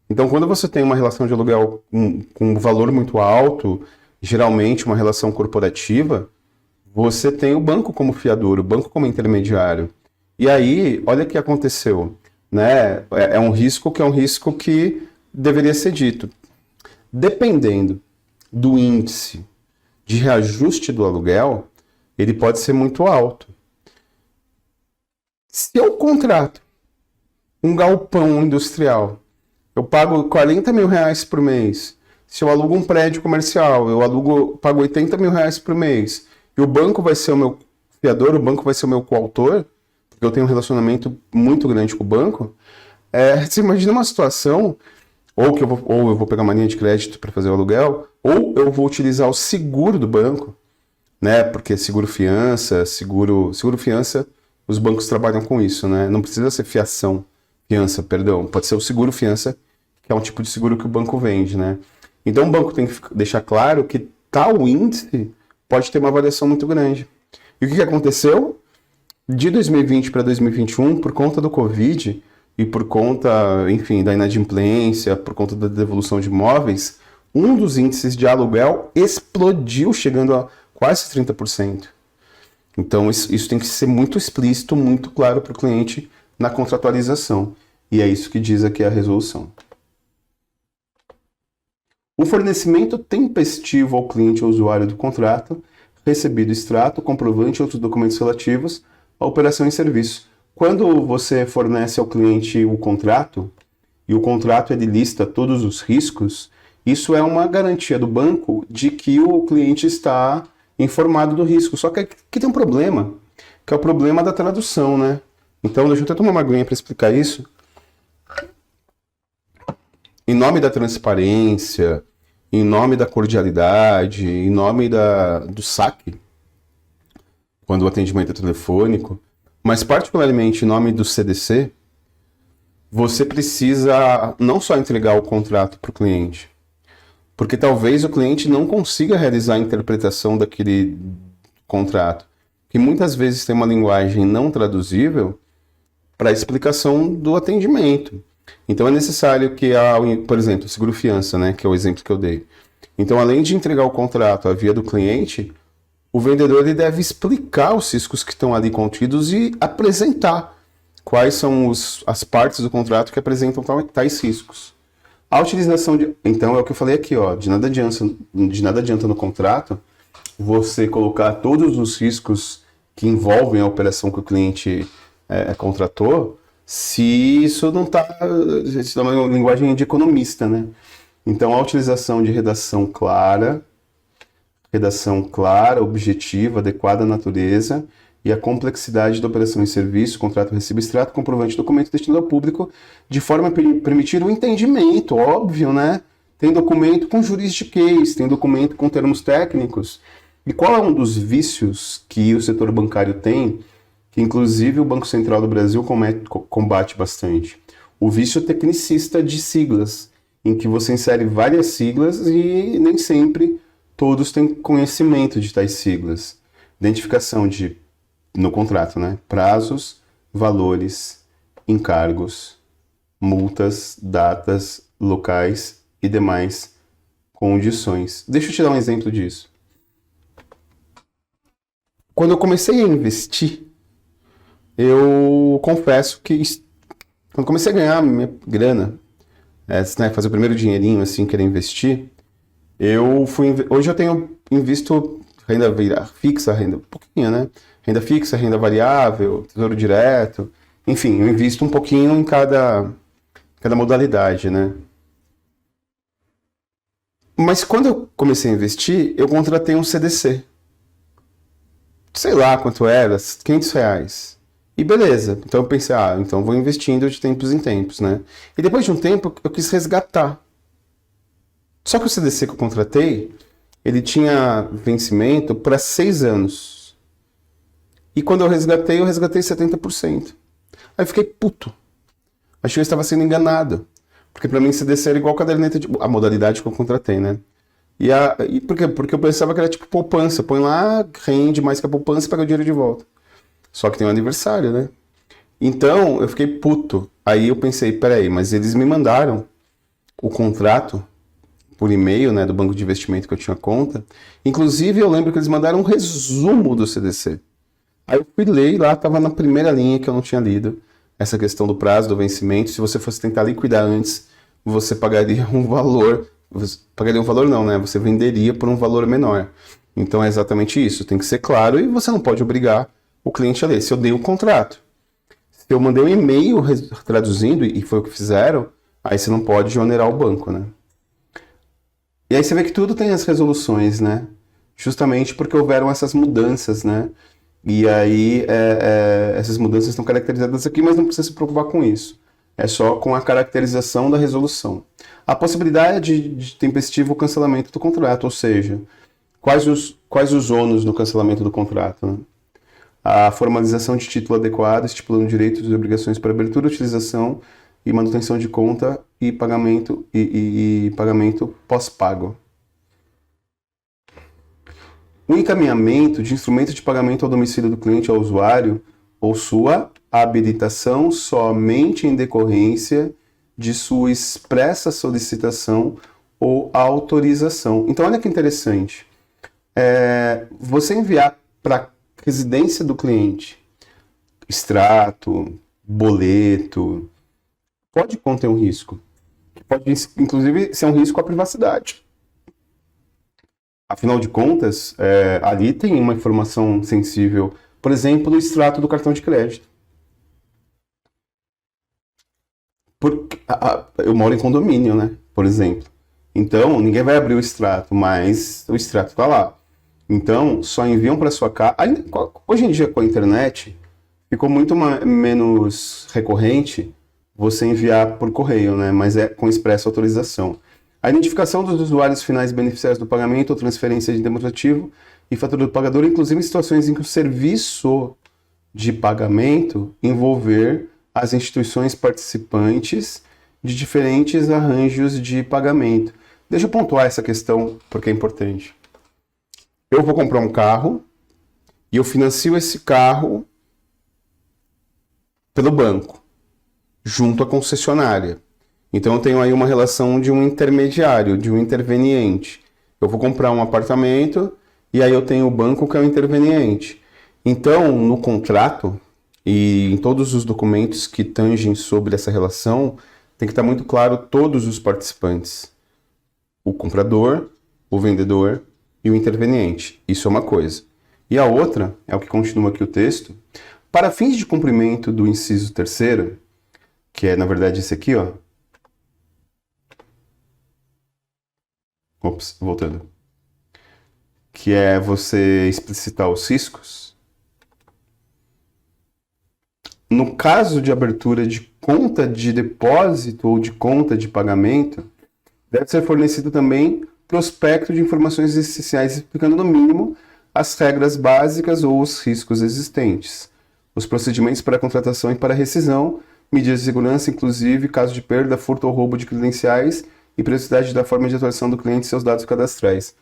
Então, quando você tem uma relação de aluguel com um valor muito alto, geralmente uma relação corporativa, você tem o banco como fiador, o banco como intermediário. E aí, olha o que aconteceu, né? É um risco que deveria ser dito. Dependendo do índice de reajuste do aluguel, ele pode ser muito alto. Se eu contrato um galpão industrial, eu pago 40 mil reais por mês. Se eu alugo um prédio comercial, pago 80 mil reais por mês. E o banco vai ser o meu fiador, o banco vai ser o meu coautor, porque eu tenho um relacionamento muito grande com o banco. Você imagina uma situação ou eu vou pegar uma linha de crédito para fazer o aluguel, ou eu vou utilizar o seguro do banco, né? Porque seguro-fiança, os bancos trabalham com isso, né? Não precisa ser fiança, perdão. Pode ser o seguro-fiança, que é um tipo de seguro que o banco vende, né? Então o banco tem que deixar claro que tal índice pode ter uma variação muito grande. E o que aconteceu? De 2020 para 2021, por conta do Covid e por conta, enfim, da inadimplência, por conta da devolução de imóveis, um dos índices de aluguel explodiu, chegando a quase 30%. Então, isso tem que ser muito explícito, muito claro para o cliente na contratualização. E é isso que diz aqui a resolução. O fornecimento tempestivo ao cliente ou usuário do contrato, recebido extrato, comprovante e outros documentos relativos à operação em serviço. Quando você fornece ao cliente o contrato, e o contrato ele lista todos os riscos, isso é uma garantia do banco de que o cliente está informado do risco. Só que aqui tem um problema, que é o problema da tradução, né? Então, deixa eu até tomar uma aguinha para explicar isso. Em nome da transparência, em nome da cordialidade, em nome do saque, quando o atendimento é telefônico, mas particularmente em nome do CDC, você precisa não só entregar o contrato para o cliente, porque talvez o cliente não consiga realizar a interpretação daquele contrato, que muitas vezes tem uma linguagem não traduzível para a explicação do atendimento. Então é necessário que, por exemplo, seguro-fiança, né, que é o exemplo que eu dei. Então, além de entregar o contrato à via do cliente, o vendedor ele deve explicar os riscos que estão ali contidos e apresentar quais são as partes do contrato que apresentam tais riscos. A utilização então é o que eu falei aqui, ó, de nada adianta no contrato você colocar todos os riscos que envolvem a operação que o cliente contratou, se isso não está, isso é uma linguagem de economista, né? Então a utilização de redação clara, objetiva, adequada à natureza e à complexidade da operação em serviço, contrato, recibo, extrato, comprovante, documento destinado ao público, de forma a permitir o entendimento, óbvio, né? Tem documento com juridiquês, tem documento com termos técnicos. E qual é um dos vícios que o setor bancário tem, que inclusive o Banco Central do Brasil combate bastante? O vício tecnicista de siglas, em que você insere várias siglas e nem sempre todos têm conhecimento de tais siglas. Identificação no contrato, né? Prazos, valores, encargos, multas, datas, locais e demais condições. Deixa eu te dar um exemplo disso. Quando eu comecei a investir, eu confesso que quando comecei a ganhar minha grana, fazer o primeiro dinheirinho, assim, querer investir, hoje eu tenho invisto renda fixa, renda pouquinho, né? Renda fixa, renda variável, tesouro direto, enfim, eu invisto um pouquinho em cada modalidade, né? Mas quando eu comecei a investir, eu contratei um CDC. Sei lá quanto era, R$500. E beleza, então eu pensei, então vou investindo de tempos em tempos, né? E depois de um tempo, eu quis resgatar. Só que o CDC que eu contratei, ele tinha vencimento para 6 anos. E quando eu resgatei 70%. Aí eu fiquei puto. Achei que eu estava sendo enganado. Porque para mim CDC era igual caderneta a modalidade que eu contratei, né? E por quê? Porque eu pensava que era tipo poupança. Põe lá, rende mais que a poupança e pega o dinheiro de volta. Só que tem um aniversário, né? Então, eu fiquei puto. Aí eu pensei, peraí, mas eles me mandaram o contrato por e-mail, né, do banco de investimento que eu tinha conta. Inclusive, eu lembro que eles mandaram um resumo do CDC. Aí eu fui ler e lá estava na primeira linha que eu não tinha lido. Essa questão do prazo, do vencimento. Se você fosse tentar liquidar antes, você pagaria um valor. Pagaria um valor não, né? Você venderia por um valor menor. Então é exatamente isso. Tem que ser claro e você não pode obrigar o cliente a ler. Se eu dei o contrato, se eu mandei um e-mail traduzindo, e foi o que fizeram, aí você não pode onerar o banco, né? E aí você vê que tudo tem as resoluções, né? Justamente porque houveram essas mudanças, né? E aí essas mudanças estão caracterizadas aqui, mas não precisa se preocupar com isso. É só com a caracterização da resolução. A possibilidade de tempestivo cancelamento do contrato, ou seja, quais os ônus no cancelamento do contrato, né? A formalização de título adequado, estipulando direitos e obrigações para abertura, utilização e manutenção de conta e pagamento e pagamento pós-pago. O encaminhamento de instrumento de pagamento ao domicílio do cliente ao usuário ou sua habilitação somente em decorrência de sua expressa solicitação ou autorização. Então, olha que interessante. Você enviar para a residência do cliente extrato, boleto, pode conter um risco. Pode, inclusive, ser um risco à privacidade. Afinal de contas, ali tem uma informação sensível, por exemplo, o extrato do cartão de crédito. Eu moro em condomínio, né? Por exemplo. Então, ninguém vai abrir o extrato, mas o extrato está lá. Então, só enviam para sua casa. Hoje em dia, com a internet, ficou muito menos recorrente você enviar por correio, né? Mas é com expressa autorização. A identificação dos usuários finais beneficiários do pagamento ou transferência de demonstrativo e fatura do pagador, inclusive em situações em que o serviço de pagamento envolver as instituições participantes de diferentes arranjos de pagamento. Deixa eu pontuar essa questão porque é importante. Eu vou comprar um carro e eu financio esse carro pelo banco, junto à concessionária. Então eu tenho aí uma relação de um intermediário, de um interveniente. Eu vou comprar um apartamento e aí eu tenho o banco que é o interveniente. Então, no contrato e em todos os documentos que tangem sobre essa relação, tem que estar muito claro todos os participantes. O comprador, o vendedor e o interveniente. Isso é uma coisa. E a outra, é o que continua aqui o texto, para fins de cumprimento do inciso 3º, que é na verdade esse aqui, ó. Ops, voltando. Que é você explicitar os riscos. No caso de abertura de conta de depósito ou de conta de pagamento, deve ser fornecido também prospecto de informações essenciais explicando no mínimo as regras básicas ou os riscos existentes, os procedimentos para contratação e para rescisão, medidas de segurança, inclusive caso de perda, furto ou roubo de credenciais e periodicidade da forma de atuação do cliente e seus dados cadastrais.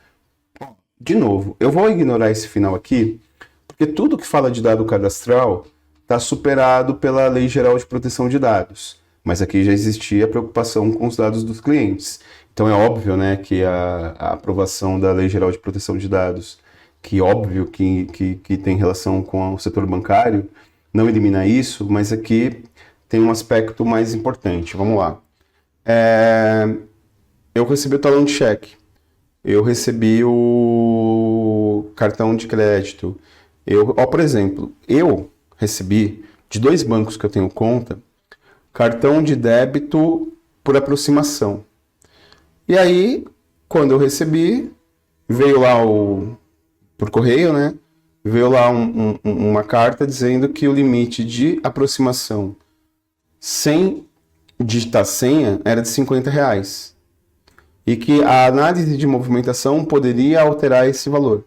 De novo, eu vou ignorar esse final aqui, porque tudo que fala de dado cadastral está superado pela Lei Geral de Proteção de Dados. Mas aqui já existia a preocupação com os dados dos clientes. Então é óbvio, né, que a aprovação da Lei Geral de Proteção de Dados, que óbvio que tem relação com o setor bancário, não elimina isso, mas aqui tem um aspecto mais importante. Vamos lá. Eu recebi o talão de cheque, eu recebi o cartão de crédito. Por exemplo, eu recebi de 2 bancos que eu tenho conta, cartão de débito por aproximação. E aí, quando eu recebi, veio lá por correio, né? Veio lá uma carta dizendo que o limite de aproximação sem digitar senha era de R$50. E que a análise de movimentação poderia alterar esse valor.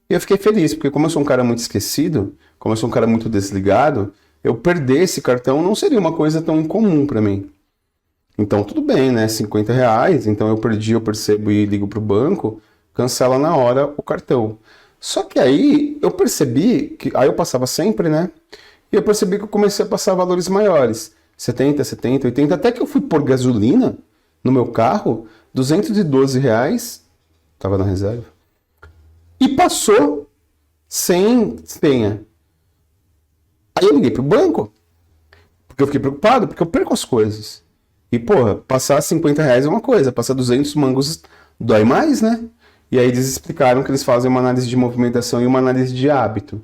E eu fiquei feliz, porque como eu sou um cara muito esquecido, como eu sou um cara muito desligado, eu perder esse cartão não seria uma coisa tão incomum para mim. Então tudo bem, né? R$50, então eu perdi, eu percebo e ligo pro banco, cancela na hora o cartão. Só que aí eu percebi que, aí eu passava sempre, né? E eu percebi que eu comecei a passar valores maiores, 70, 70, 80, até que eu fui pôr gasolina no meu carro, R$212, tava na reserva, e passou sem senha. Aí eu liguei pro banco, porque eu fiquei preocupado, porque eu perco as coisas. E, porra, passar R$50 é uma coisa, passar 200 mangos dói mais, né? E aí eles explicaram que eles fazem uma análise de movimentação e uma análise de hábito,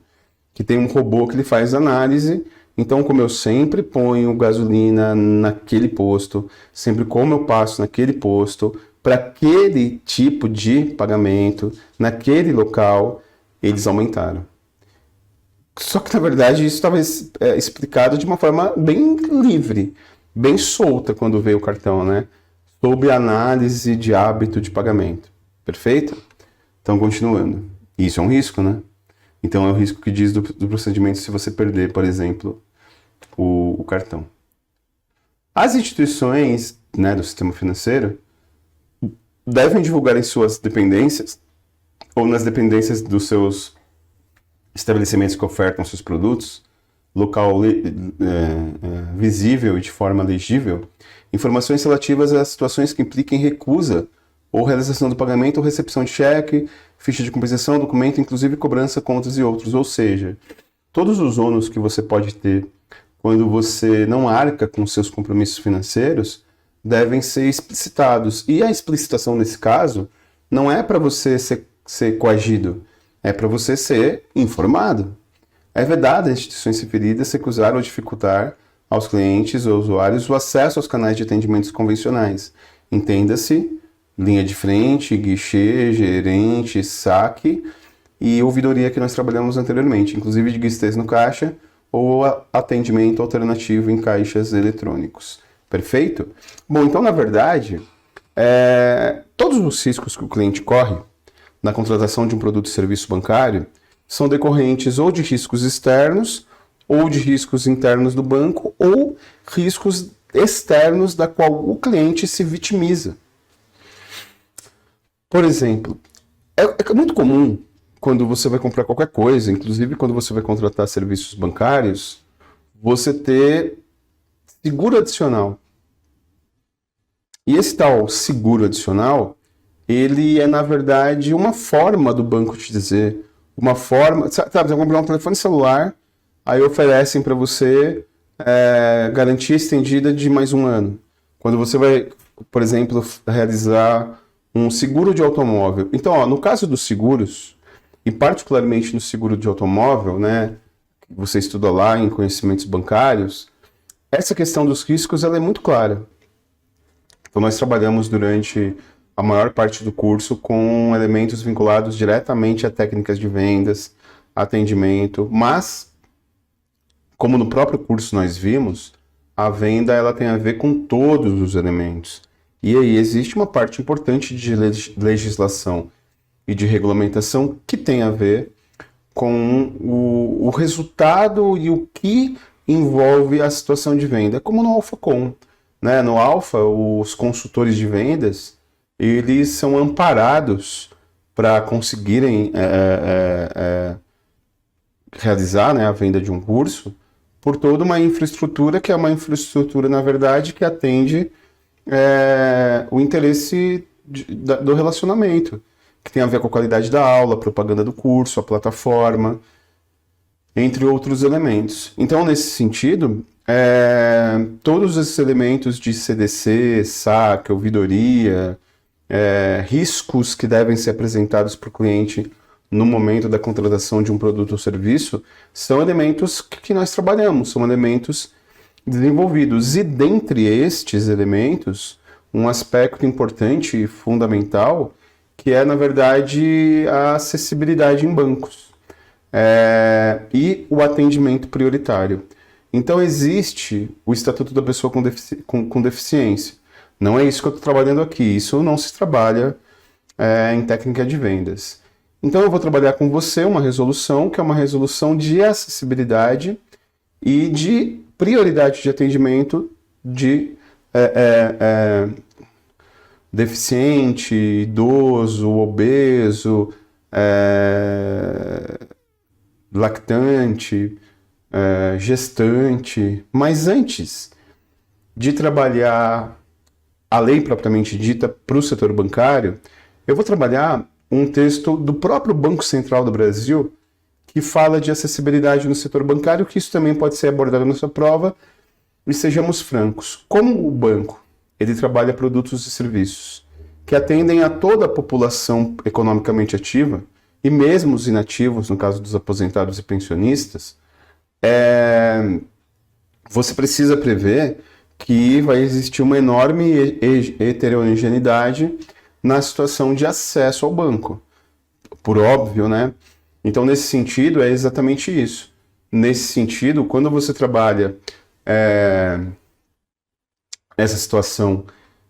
que tem um robô que ele faz análise. Então, como eu sempre ponho gasolina naquele posto, sempre como eu passo naquele posto, para aquele tipo de pagamento, naquele local, eles aumentaram. Só que, na verdade, isso estava explicado de uma forma bem livre, bem solta quando veio o cartão, né? Sob análise de hábito de pagamento. Perfeito? Então, continuando. Isso é um risco, né? Então, é o risco que diz do procedimento se você perder, por exemplo, o cartão. As instituições, né, do sistema financeiro devem divulgar em suas dependências ou nas dependências dos seus estabelecimentos que ofertam seus produtos, local visível e de forma legível, informações relativas a situações que impliquem recusa ou realização do pagamento ou recepção de cheque, ficha de compensação, documento, inclusive cobrança, contas e outros. Ou seja, todos os ônus que você pode ter quando você não arca com seus compromissos financeiros devem ser explicitados. E a explicitação nesse caso não é para você ser coagido, é para você ser informado. É vedado às instituições referidas recusar ou dificultar aos clientes ou usuários o acesso aos canais de atendimentos convencionais. Entenda-se, linha de frente, guichê, gerente, saque e ouvidoria que nós trabalhamos anteriormente, inclusive de guichês no caixa ou atendimento alternativo em caixas eletrônicos. Perfeito? Bom, então, na verdade, todos os riscos que o cliente corre na contratação de um produto e serviço bancário são decorrentes ou de riscos externos, ou de riscos internos do banco, ou riscos externos da qual o cliente se vitimiza. Por exemplo, é muito comum quando você vai comprar qualquer coisa, inclusive quando você vai contratar serviços bancários, você ter seguro adicional. E esse tal seguro adicional, ele é, na verdade, uma forma do banco te dizer, uma forma... Sabe, você vai comprar um telefone celular, aí oferecem para você garantia estendida de mais um ano. Quando você vai, por exemplo, realizar um seguro de automóvel. Então, no caso dos seguros, e particularmente no seguro de automóvel, né, você estuda lá em conhecimentos bancários, essa questão dos riscos ela é muito clara. Então, nós trabalhamos durante a maior parte do curso com elementos vinculados diretamente a técnicas de vendas, atendimento, mas, como no próprio curso nós vimos, a venda ela tem a ver com todos os elementos. E aí existe uma parte importante de legislação e de regulamentação que tem a ver com o resultado e o que envolve a situação de venda, como no Alphacom, né? No Alpha, os consultores de vendas, eles são amparados para conseguirem realizar, né, a venda de um curso por toda uma infraestrutura que é uma infraestrutura, na verdade, que atende o interesse do relacionamento, que tem a ver com a qualidade da aula, a propaganda do curso, a plataforma, entre outros elementos. Então, nesse sentido, todos esses elementos de CDC, saque, ouvidoria, riscos que devem ser apresentados para o cliente no momento da contratação de um produto ou serviço, são elementos que nós trabalhamos, são elementos desenvolvidos. E dentre estes elementos, um aspecto importante e fundamental, que é, na verdade, a acessibilidade em bancos e o atendimento prioritário. Então, existe o Estatuto da Pessoa com Deficiência. Não é isso que eu estou trabalhando aqui, isso não se trabalha em técnica de vendas. Então, eu vou trabalhar com você uma resolução, que é uma resolução de acessibilidade e de prioridade de atendimento de deficiente, idoso, obeso, lactante, gestante. Mas antes de trabalhar a lei propriamente dita para o setor bancário, eu vou trabalhar um texto do próprio Banco Central do Brasil que fala de acessibilidade no setor bancário, que isso também pode ser abordado na sua prova. E sejamos francos, como o banco ele trabalha produtos e serviços que atendem a toda a população economicamente ativa, e mesmo os inativos, no caso dos aposentados e pensionistas, você precisa prever que vai existir uma enorme heterogeneidade na situação de acesso ao banco. Por óbvio, né? Então, nesse sentido, é exatamente isso. Nesse sentido, quando você trabalha essa situação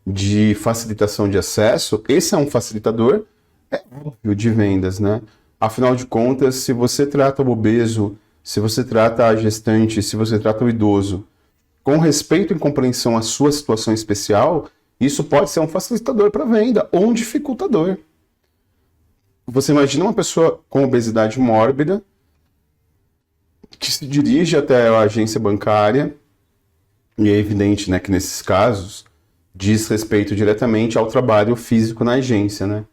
de facilitação de acesso, esse é um facilitador, é óbvio, de vendas, né? Afinal de contas, se você trata o obeso, se você trata a gestante, se você trata o idoso, com respeito e compreensão à sua situação especial, isso pode ser um facilitador para venda ou um dificultador. Você imagina uma pessoa com obesidade mórbida que se dirige até a agência bancária, e é evidente, né, que nesses casos diz respeito diretamente ao trabalho físico na agência, né?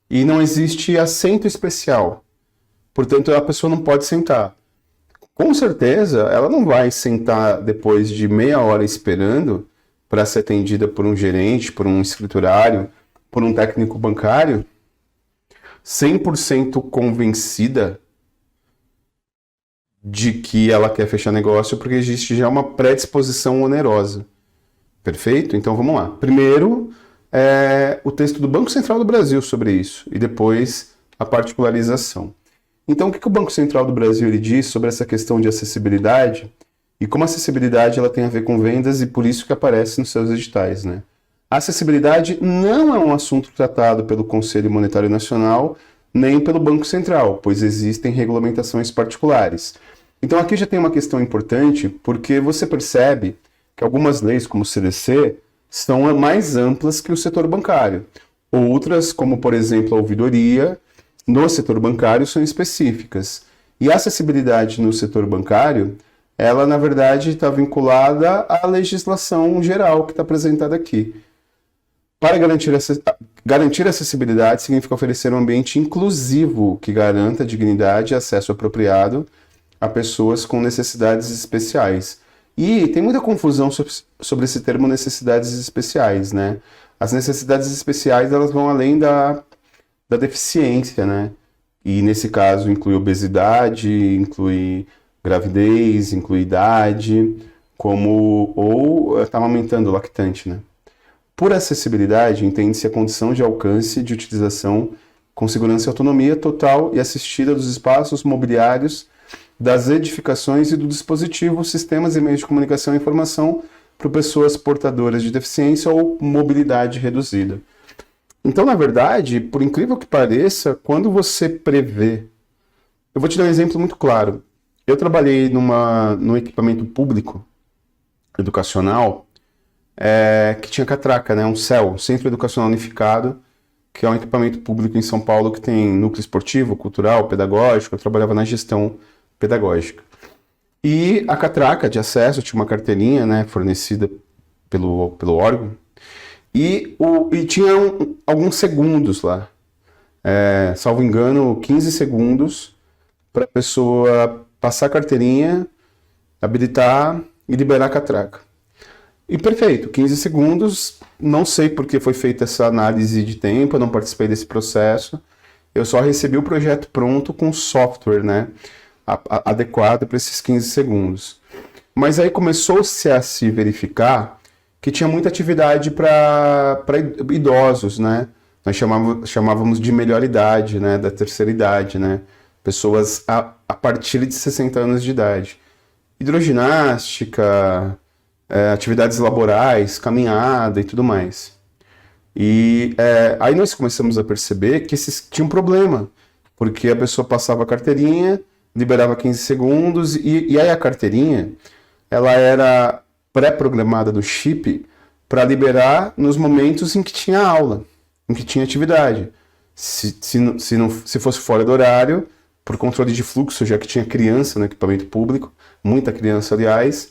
E não existe assento especial. Portanto, a pessoa não pode sentar. Com certeza, ela não vai sentar depois de meia hora esperando para ser atendida por um gerente, por um escriturário, por um técnico bancário, 100% convencida de que ela quer fechar negócio, porque existe já uma predisposição onerosa. Perfeito? Então vamos lá. Primeiro, o texto do Banco Central do Brasil sobre isso, e depois a particularização. Então, o que o Banco Central do Brasil ele diz sobre essa questão de acessibilidade e como a acessibilidade ela tem a ver com vendas e por isso que aparece nos seus editais, né? A acessibilidade não é um assunto tratado pelo Conselho Monetário Nacional nem pelo Banco Central, pois existem regulamentações particulares. Então, aqui já tem uma questão importante, porque você percebe que algumas leis, como o CDC, são mais amplas que o setor bancário. Outras, como por exemplo a ouvidoria, no setor bancário são específicas. E a acessibilidade no setor bancário, ela na verdade está vinculada à legislação geral que está apresentada aqui. Para garantir acessibilidade significa oferecer um ambiente inclusivo que garanta dignidade e acesso apropriado a pessoas com necessidades especiais. E tem muita confusão sobre esse termo necessidades especiais, né? As necessidades especiais, elas vão além da deficiência, né? E nesse caso inclui obesidade, inclui gravidez, inclui idade, ou está amamentando o lactante, né? Por acessibilidade, entende-se a condição de alcance de utilização com segurança e autonomia total e assistida dos espaços mobiliários, das edificações e do dispositivo, sistemas e meios de comunicação e informação para pessoas portadoras de deficiência ou mobilidade reduzida. Então, na verdade, por incrível que pareça, quando você prevê... Eu vou te dar um exemplo muito claro. Eu trabalhei num equipamento público, educacional, que tinha catraca, né? Um CEU, Centro Educacional Unificado, que é um equipamento público em São Paulo que tem núcleo esportivo, cultural, pedagógico. Eu trabalhava na gestão pedagógica. E a catraca de acesso tinha uma carteirinha, né, fornecida pelo órgão, e tinha alguns segundos lá, salvo engano, 15 segundos para a pessoa passar a carteirinha, habilitar e liberar a catraca. E perfeito, 15 segundos, não sei por que foi feita essa análise de tempo, eu não participei desse processo, eu só recebi o projeto pronto com software, né, adequado para esses 15 segundos. Mas aí começou-se a se verificar que tinha muita atividade para idosos, né? Nós chamávamos de melhor idade, né? Da terceira idade, né? Pessoas a partir de 60 anos de idade. Hidroginástica, atividades laborais, caminhada e tudo mais. E aí nós começamos a perceber que tinha um problema, porque a pessoa passava a carteirinha, liberava 15 segundos, e aí a carteirinha, ela era pré-programada do chip para liberar nos momentos em que tinha aula, em que tinha atividade. Se fosse fora do horário, por controle de fluxo, já que tinha criança no equipamento público, muita criança, aliás,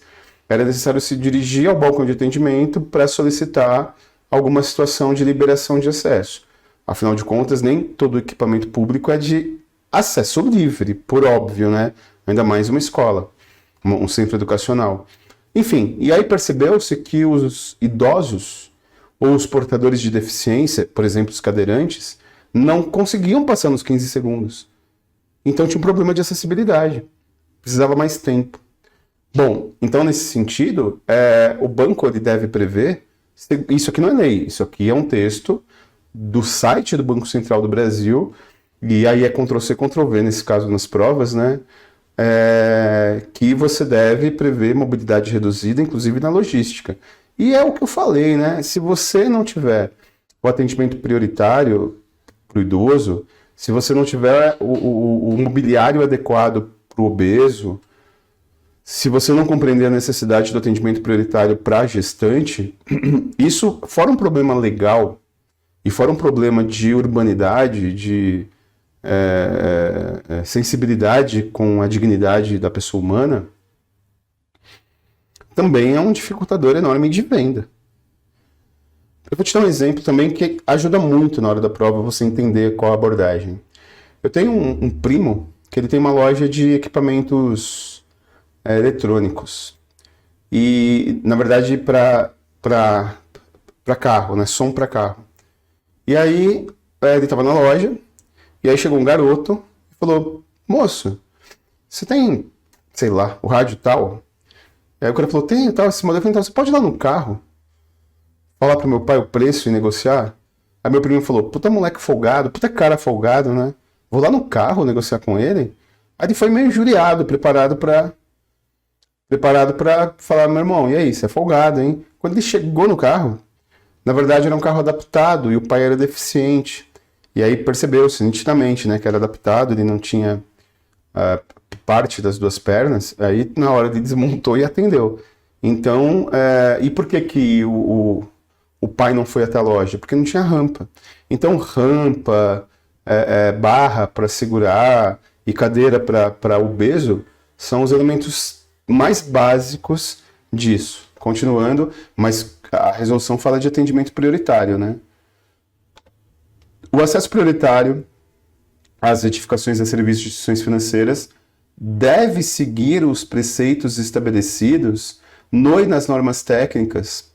era necessário se dirigir ao balcão de atendimento para solicitar alguma situação de liberação de acesso. Afinal de contas, nem todo equipamento público é de acesso livre, por óbvio, né? Ainda mais uma escola, um centro educacional. Enfim, e aí percebeu-se que os idosos ou os portadores de deficiência, por exemplo, os cadeirantes, não conseguiam passar nos 15 segundos. Então tinha um problema de acessibilidade. Precisava mais tempo. Bom, então nesse sentido, o banco ele deve prever... Isso aqui não é lei, isso aqui é um texto do site do Banco Central do Brasil, e aí é Ctrl+C, Ctrl+V, nesse caso nas provas, né? Que você deve prever mobilidade reduzida, inclusive na logística. E é o que eu falei, né? Se você não tiver o atendimento prioritário para o idoso, se você não tiver o mobiliário adequado para o obeso, se você não compreender a necessidade do atendimento prioritário para a gestante, isso, fora um problema legal e fora um problema de urbanidade, de sensibilidade com a dignidade da pessoa humana, também é um dificultador enorme de venda. Eu vou te dar um exemplo também que ajuda muito na hora da prova você entender qual a abordagem. Eu tenho um primo que ele tem uma loja de equipamentos eletrônicos. E, na verdade, para carro, né? Som para carro. E aí, ele estava na loja, e aí chegou um garoto e falou, moço, você tem, sei lá, o rádio tal? Aí o cara falou, tem tal, esse modelo. Eu falei, então, você pode ir lá no carro, falar pro meu pai o preço e negociar? Aí meu primo falou, puta moleque folgado, puta cara folgado, né? Vou lá no carro negociar com ele. Aí ele foi meio injuriado, preparado pra falar, meu irmão, e aí, você é folgado, hein? Quando ele chegou no carro, na verdade era um carro adaptado e o pai era deficiente. E aí percebeu-se nitidamente, né, que era adaptado, ele não tinha parte das duas pernas, aí na hora ele desmontou e atendeu. Então, e por que o pai não foi até a loja? Porque não tinha rampa. Então, rampa, barra para segurar e cadeira para obeso são os elementos mais básicos disso. Continuando, mas a resolução fala de atendimento prioritário, né? O acesso prioritário às edificações e serviços de instituições financeiras deve seguir os preceitos estabelecidos nas normas técnicas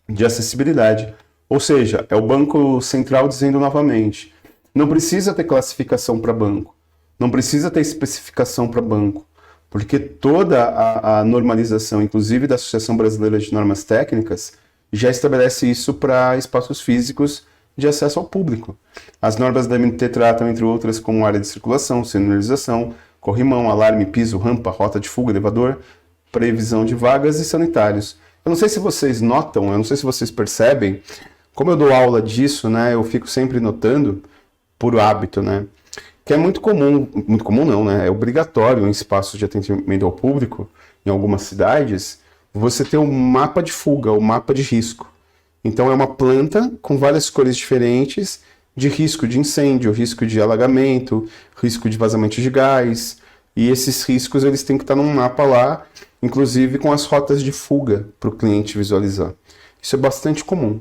de acessibilidade. Ou seja, é o Banco Central dizendo novamente, não precisa ter classificação para banco, não precisa ter especificação para banco, porque toda a normalização, inclusive da Associação Brasileira de Normas Técnicas, já estabelece isso para espaços físicos de acesso ao público. As normas da MNT tratam, entre outras, como área de circulação, sinalização, corrimão, alarme, piso, rampa, rota de fuga, elevador, previsão de vagas e sanitários. Eu não sei se vocês notam, eu não sei se vocês percebem, como eu dou aula disso, né, eu fico sempre notando, por hábito, né, que é muito comum não, né, é obrigatório em espaços de atendimento ao público, em algumas cidades, você ter um mapa de fuga, um mapa de risco. Então é uma planta com várias cores diferentes de risco de incêndio, risco de alagamento, risco de vazamento de gás, e esses riscos eles têm que estar num mapa lá, inclusive com as rotas de fuga para o cliente visualizar. Isso é bastante comum.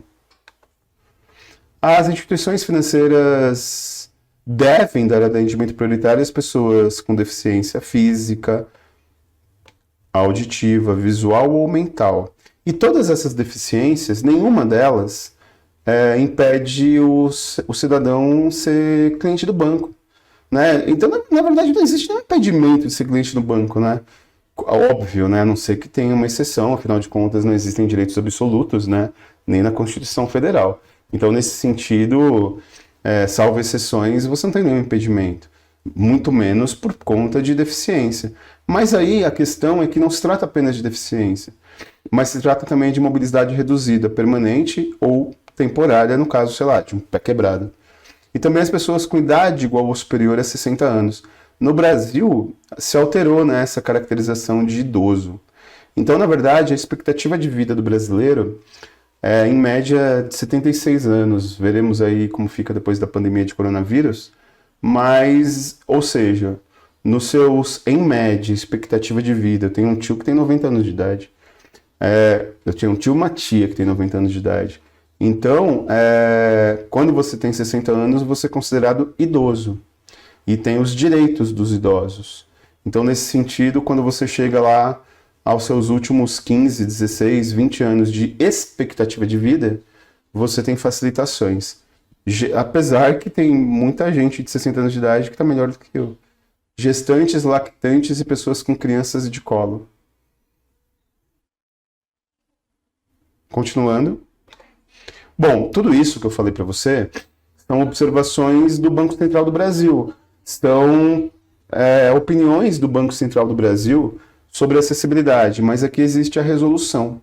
As instituições financeiras devem dar atendimento prioritário às pessoas com deficiência física, auditiva, visual ou mental. E todas essas deficiências, nenhuma delas impede o cidadão ser cliente do banco, né? Então, na verdade, não existe nenhum impedimento de ser cliente do banco, né? Óbvio, né? A não ser que tenha uma exceção, afinal de contas, não existem direitos absolutos, né? Nem na Constituição Federal. Então, nesse sentido, salvo exceções, você não tem nenhum impedimento. Muito menos por conta de deficiência. Mas aí a questão é que não se trata apenas de deficiência, mas se trata também de mobilidade reduzida, permanente ou temporária, no caso, sei lá, de um pé quebrado. E também as pessoas com idade igual ou superior a 60 anos. No Brasil, se alterou, né, essa caracterização de idoso. Então, na verdade, a expectativa de vida do brasileiro é, em média, de 76 anos. Veremos aí como fica depois da pandemia de coronavírus. Mas, ou seja, nos seus, em média, expectativa de vida, eu tenho um tio que tem 90 anos de idade. Eu tenho um tio e uma tia que tem 90 anos de idade. Então, quando você tem 60 anos, você é considerado idoso. E tem os direitos dos idosos. Então, nesse sentido, quando você chega lá aos seus últimos 15, 16, 20 anos de expectativa de vida, você tem facilitações. Apesar que tem muita gente de 60 anos de idade que está melhor do que eu. Gestantes, lactantes e pessoas com crianças de colo. Continuando. Bom, tudo isso que eu falei para você são observações do Banco Central do Brasil. São opiniões do Banco Central do Brasil sobre acessibilidade, mas aqui existe a resolução.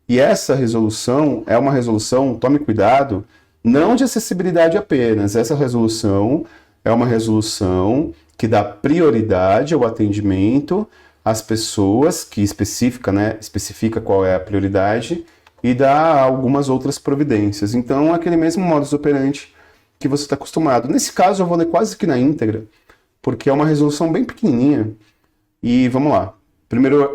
E essa resolução é uma resolução, tome cuidado, não de acessibilidade apenas. Essa resolução é uma resolução que dá prioridade ao atendimento às pessoas, que especifica qual é a prioridade e dá algumas outras providências. Então, aquele mesmo modus operandi que você está acostumado. Nesse caso, eu vou ler quase que na íntegra, porque é uma resolução bem pequenininha. E vamos lá. Primeiro,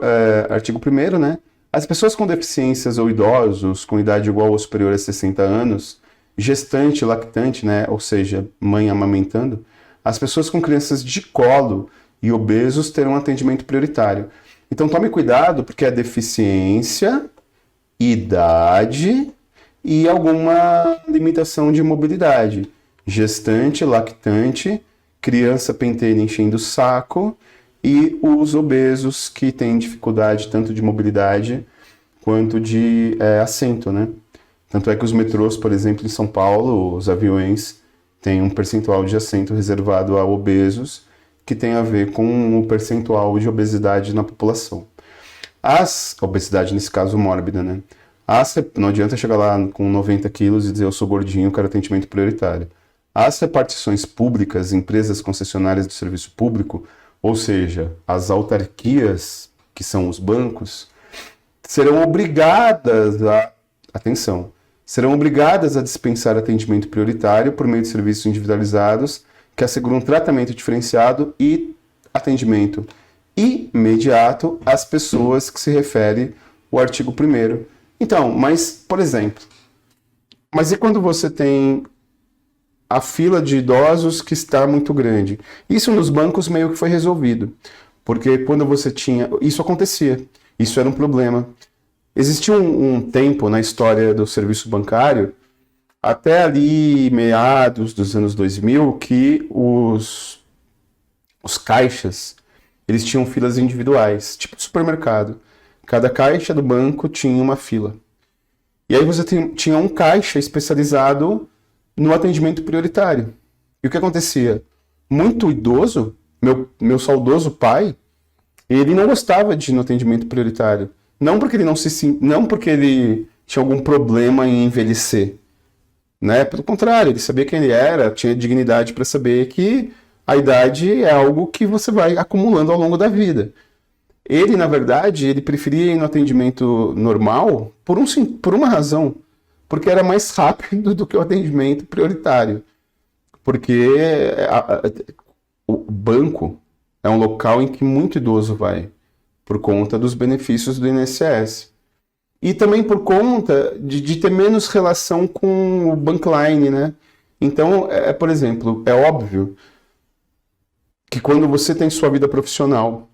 artigo 1º, né? As pessoas com deficiências ou idosos com idade igual ou superior a 60 anos, gestante, lactante, né? Ou seja, mãe amamentando, as pessoas com crianças de colo e obesos terão um atendimento prioritário. Então tome cuidado, porque é deficiência, idade e alguma limitação de mobilidade. Gestante, lactante, criança pentelha enchendo o saco e os obesos que têm dificuldade tanto de mobilidade quanto de assento, né? Tanto é que os metrôs, por exemplo, em São Paulo, os aviões têm um percentual de assento reservado a obesos, que tem a ver com o percentual de obesidade na população. Obesidade, nesse caso, mórbida, né? Não adianta chegar lá com 90 quilos e dizer eu sou gordinho, quero atendimento prioritário. As repartições públicas, empresas concessionárias do serviço público, ou seja, as autarquias, que são os bancos, serão obrigadas a dispensar atendimento prioritário por meio de serviços individualizados que asseguram tratamento diferenciado e atendimento imediato às pessoas que se refere o artigo 1º. Então, mas, por exemplo, mas e quando você tem a fila de idosos que está muito grande? Isso nos bancos meio que foi resolvido, porque quando você tinha... Isso acontecia, isso era um problema. Existia um tempo na história do serviço bancário, até ali meados dos anos 2000, que os caixas, eles tinham filas individuais, tipo supermercado. Cada caixa do banco tinha uma fila. E aí você tinha um caixa especializado no atendimento prioritário. E o que acontecia? Muito idoso, meu saudoso pai, ele não gostava de ir no atendimento prioritário. Não porque ele tinha algum problema em envelhecer, né? Pelo contrário, ele sabia quem ele era, tinha dignidade para saber que a idade é algo que você vai acumulando ao longo da vida. Ele, na verdade, ele preferia ir no atendimento normal por uma razão, porque era mais rápido do que o atendimento prioritário. Porque o banco é um local em que muito idoso vai, por conta dos benefícios do INSS. E também por conta de ter menos relação com o bankline, né? Então, por exemplo, é óbvio que quando você tem sua vida profissional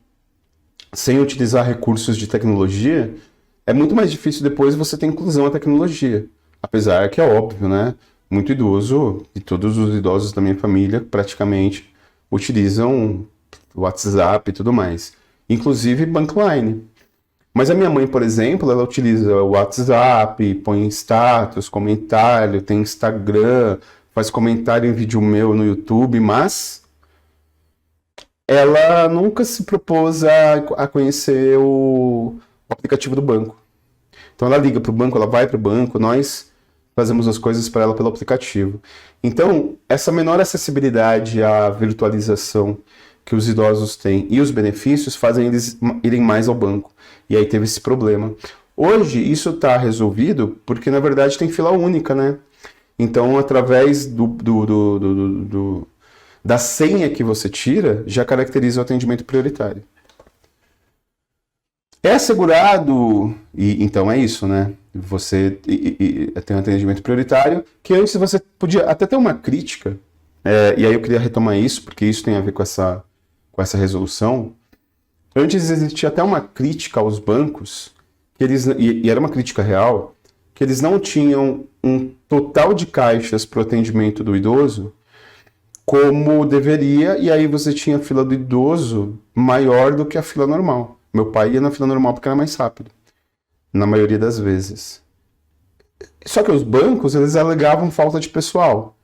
sem utilizar recursos de tecnologia, é muito mais difícil depois você ter inclusão à tecnologia. Apesar que é óbvio, né? Muito idoso, e todos os idosos da minha família praticamente utilizam WhatsApp e tudo mais. Inclusive Bankline. Mas a minha mãe, por exemplo, ela utiliza o WhatsApp, põe status, comentário, tem Instagram, faz comentário em vídeo meu no YouTube, mas ela nunca se propôs a conhecer o aplicativo do banco. Então ela liga para o banco, ela vai para o banco, nós fazemos as coisas para ela pelo aplicativo. Então, essa menor acessibilidade à virtualização que os idosos têm e os benefícios fazem eles irem mais ao banco. E aí teve esse problema. Hoje, isso está resolvido porque, na verdade, tem fila única, né? Então, através da senha que você tira, já caracteriza o atendimento prioritário. É assegurado, então é isso, né? Você tem um atendimento prioritário, que antes você podia até ter uma crítica, e aí eu queria retomar isso, porque isso tem a ver com essa resolução. Antes existia até uma crítica aos bancos, e era uma crítica real, que eles não tinham um total de caixas para o atendimento do idoso como deveria, e aí você tinha a fila do idoso maior do que a fila normal. Meu pai ia na fila normal porque era mais rápido, na maioria das vezes. Só que os bancos, eles alegavam falta de pessoal.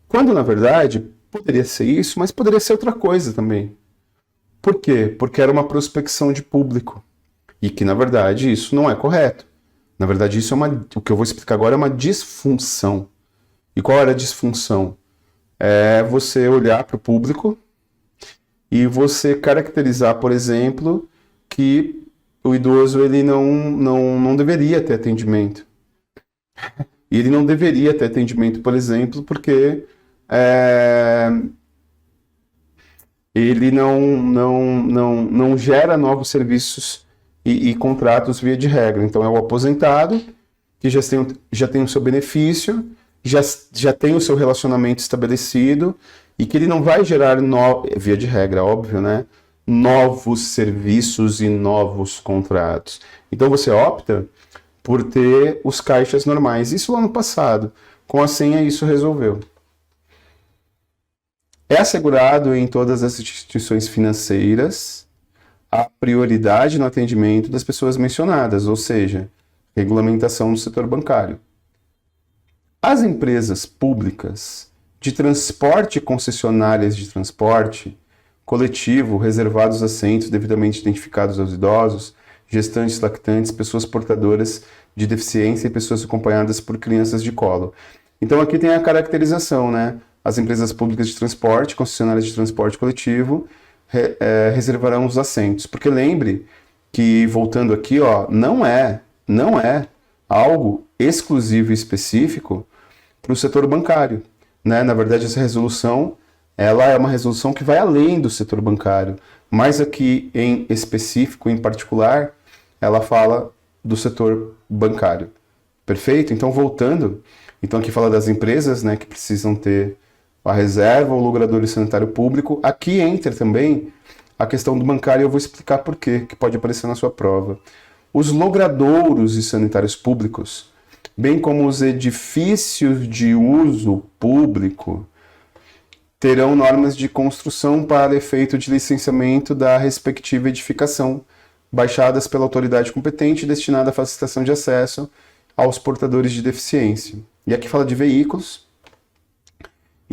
Quando, na verdade, poderia ser isso, mas poderia ser outra coisa também. Por quê? Porque era uma prospecção de público. E que, na verdade, isso não é correto. Na verdade, o que eu vou explicar agora é uma disfunção. E qual era a disfunção? É você olhar para o público e você caracterizar, por exemplo, que o idoso ele não deveria ter atendimento. E ele não deveria ter atendimento, por exemplo, porque ele não gera novos serviços e contratos via de regra. Então é o aposentado que já tem o seu benefício, já tem o seu relacionamento estabelecido e que ele não vai gerar, via de regra, óbvio, né? Novos serviços e novos contratos. Então você opta por ter os caixas normais. Isso lá no passado. Com a senha isso resolveu. É assegurado em todas as instituições financeiras a prioridade no atendimento das pessoas mencionadas, ou seja, regulamentação no setor bancário. As empresas públicas de transporte e concessionárias de transporte coletivo, reservados assentos devidamente identificados aos idosos, gestantes, lactantes, pessoas portadoras de deficiência e pessoas acompanhadas por crianças de colo. Então aqui tem a caracterização, né? As empresas públicas de transporte, concessionárias de transporte coletivo, reservarão os assentos. Porque lembre que, voltando aqui, ó, não é algo exclusivo e específico para o setor bancário, né? Na verdade, essa resolução ela é uma resolução que vai além do setor bancário, mas aqui em específico, em particular, ela fala do setor bancário. Perfeito? Então, voltando, aqui fala das empresas, né, que precisam ter a reserva, o logrador e sanitário público. Aqui entra também a questão do bancário, eu vou explicar por quê, que pode aparecer na sua prova. Os logradouros e sanitários públicos, bem como os edifícios de uso público, terão normas de construção para efeito de licenciamento da respectiva edificação, baixadas pela autoridade competente e destinada à facilitação de acesso aos portadores de deficiência. E aqui fala de veículos.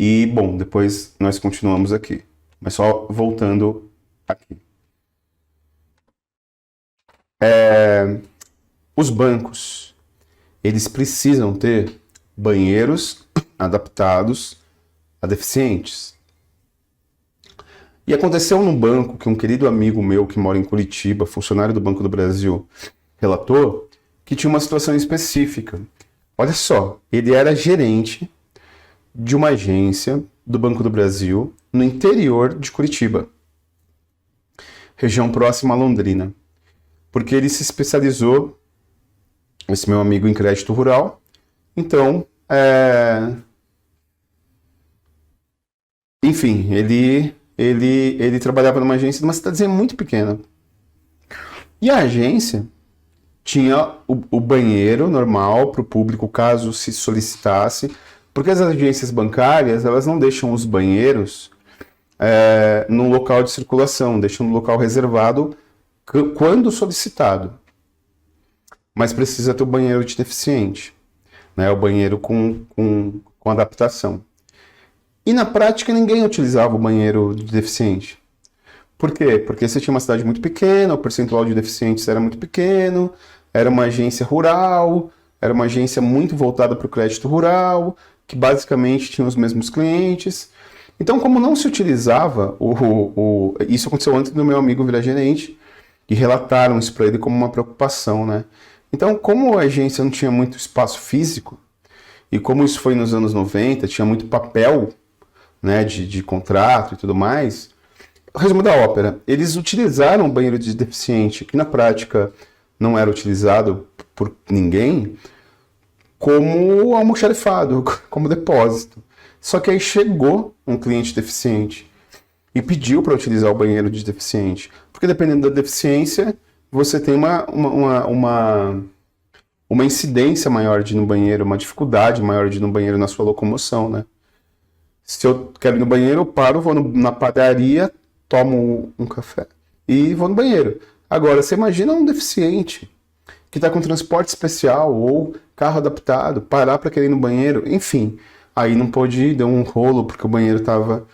E, bom, depois nós continuamos aqui. Mas só voltando aqui. Os bancos, eles precisam ter banheiros adaptados a deficientes. E aconteceu num banco que um querido amigo meu que mora em Curitiba, funcionário do Banco do Brasil, relatou que tinha uma situação específica. Olha só, ele era gerente de uma agência do Banco do Brasil no interior de Curitiba, região próxima a Londrina, porque ele se especializou, esse meu amigo, em crédito rural. Então, enfim, ele trabalhava numa agência de uma cidadezinha muito pequena. E a agência tinha o banheiro normal para o público, caso se solicitasse, porque as agências bancárias, elas não deixam os banheiros no local de circulação, deixam no local reservado quando solicitado. Mas precisa ter o banheiro de deficiente, né? O banheiro com adaptação. E na prática ninguém utilizava o banheiro de deficiente. Por quê? Porque você tinha uma cidade muito pequena, o percentual de deficientes era muito pequeno, era uma agência rural, era uma agência muito voltada para o crédito rural, que basicamente tinha os mesmos clientes. Então, como não se utilizava, isso aconteceu antes do meu amigo virar gerente, e relataram isso para ele como uma preocupação, né? Então, como a agência não tinha muito espaço físico, e como isso foi nos anos 90, tinha muito papel, né, de contrato e tudo mais, resumo da ópera, eles utilizaram o banheiro de deficiente, que na prática não era utilizado por ninguém, como almoxarifado, como depósito. Só que aí chegou um cliente deficiente e pediu para utilizar o banheiro de deficiente, porque dependendo da deficiência, você tem uma incidência maior de ir no banheiro, uma dificuldade maior de ir no banheiro na sua locomoção, né? Se eu quero ir no banheiro, eu paro, vou na padaria, tomo um café e vou no banheiro. Agora, você imagina um deficiente que está com transporte especial ou carro adaptado, parar para querer ir no banheiro, enfim. Aí não pôde ir, deu um rolo porque o banheiro estava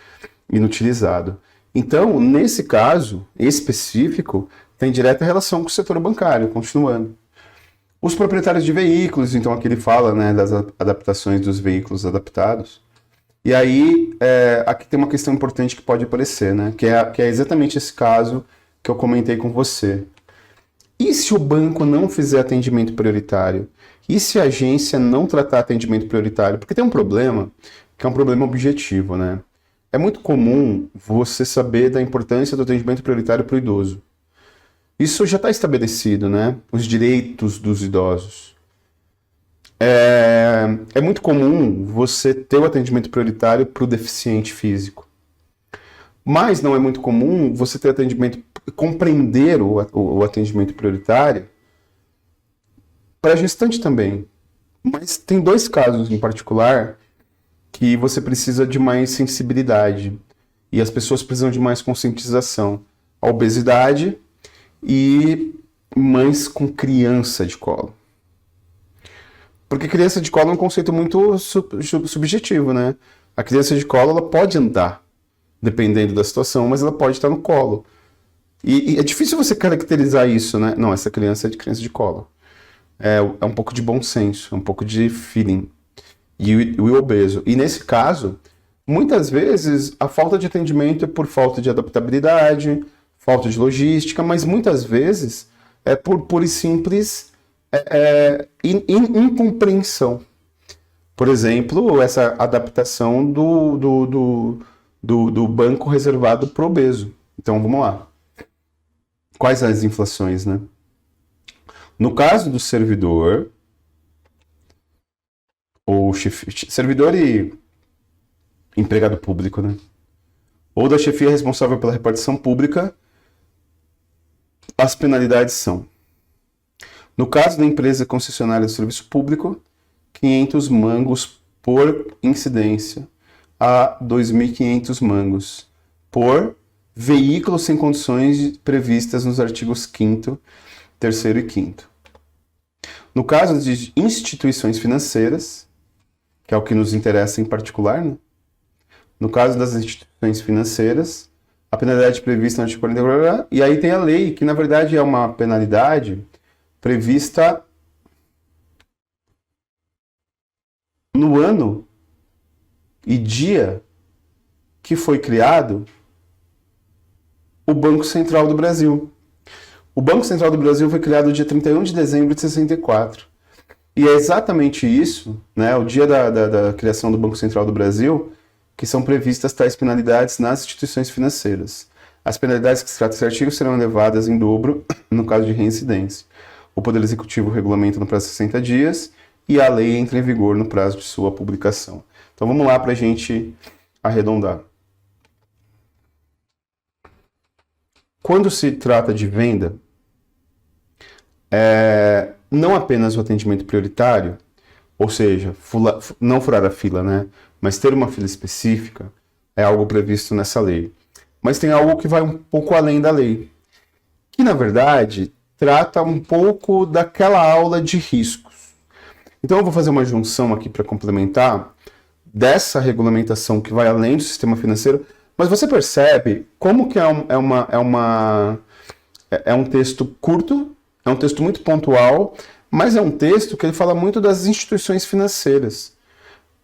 inutilizado. Então, nesse caso específico, tem direta relação com o setor bancário, continuando. Os proprietários de veículos, então aqui ele fala, né, das adaptações dos veículos adaptados. E aí, aqui tem uma questão importante que pode aparecer, né, que é exatamente esse caso que eu comentei com você. E se o banco não fizer atendimento prioritário? E se a agência não tratar atendimento prioritário? Porque tem um problema, que é um problema objetivo, né? É muito comum você saber da importância do atendimento prioritário para o idoso. Isso já está estabelecido, né? Os direitos dos idosos. É muito comum você ter o atendimento prioritário para o deficiente físico. Mas não é muito comum você ter atendimento, compreender o atendimento prioritário para a gestante também. Mas tem 2 casos em particular que você precisa de mais sensibilidade e as pessoas precisam de mais conscientização. A obesidade e mães com criança de colo. Porque criança de colo é um conceito muito subjetivo, né? A criança de colo, ela pode andar, dependendo da situação, mas ela pode estar no colo. E é difícil você caracterizar isso, né? Não, essa criança é de criança de colo. É um pouco de bom senso, é um pouco de feeling. E o obeso. E nesse caso, muitas vezes a falta de atendimento é por falta de adaptabilidade, falta de logística, mas muitas vezes é por pura e simples incompreensão. Por exemplo, essa adaptação do banco reservado para o obeso. Então, vamos lá. Quais as inflações, né? No caso do servidor, ou servidor e empregado público, né? Ou da chefia responsável pela repartição pública, as penalidades são: no caso da empresa concessionária de serviço público, 500 mangos por incidência a 2.500 mangos por veículo sem condições previstas nos artigos 5º, 3º e 5º. No caso de instituições financeiras, que é o que nos interessa em particular, né? No caso das instituições financeiras, a penalidade prevista no artigo 40, e aí tem a lei, que na verdade é uma penalidade prevista no ano e dia que foi criado o Banco Central do Brasil. O Banco Central do Brasil foi criado dia 31 de dezembro de 64. E é exatamente isso, né, o dia da criação do Banco Central do Brasil, que são previstas tais penalidades nas instituições financeiras. As penalidades que se trata desse artigo serão elevadas em dobro no caso de reincidência. O Poder Executivo regulamenta no prazo de 60 dias e a lei entra em vigor no prazo de sua publicação. Então vamos lá para a gente arredondar. Quando se trata de venda, não apenas o atendimento prioritário, ou seja, não furar a fila, né? Mas ter uma fila específica é algo previsto nessa lei. Mas tem algo que vai um pouco além da lei, que na verdade trata um pouco daquela aula de riscos. Então eu vou fazer uma junção aqui para complementar dessa regulamentação que vai além do sistema financeiro, mas você percebe como que é um texto curto, é um texto muito pontual, mas é um texto que ele fala muito das instituições financeiras.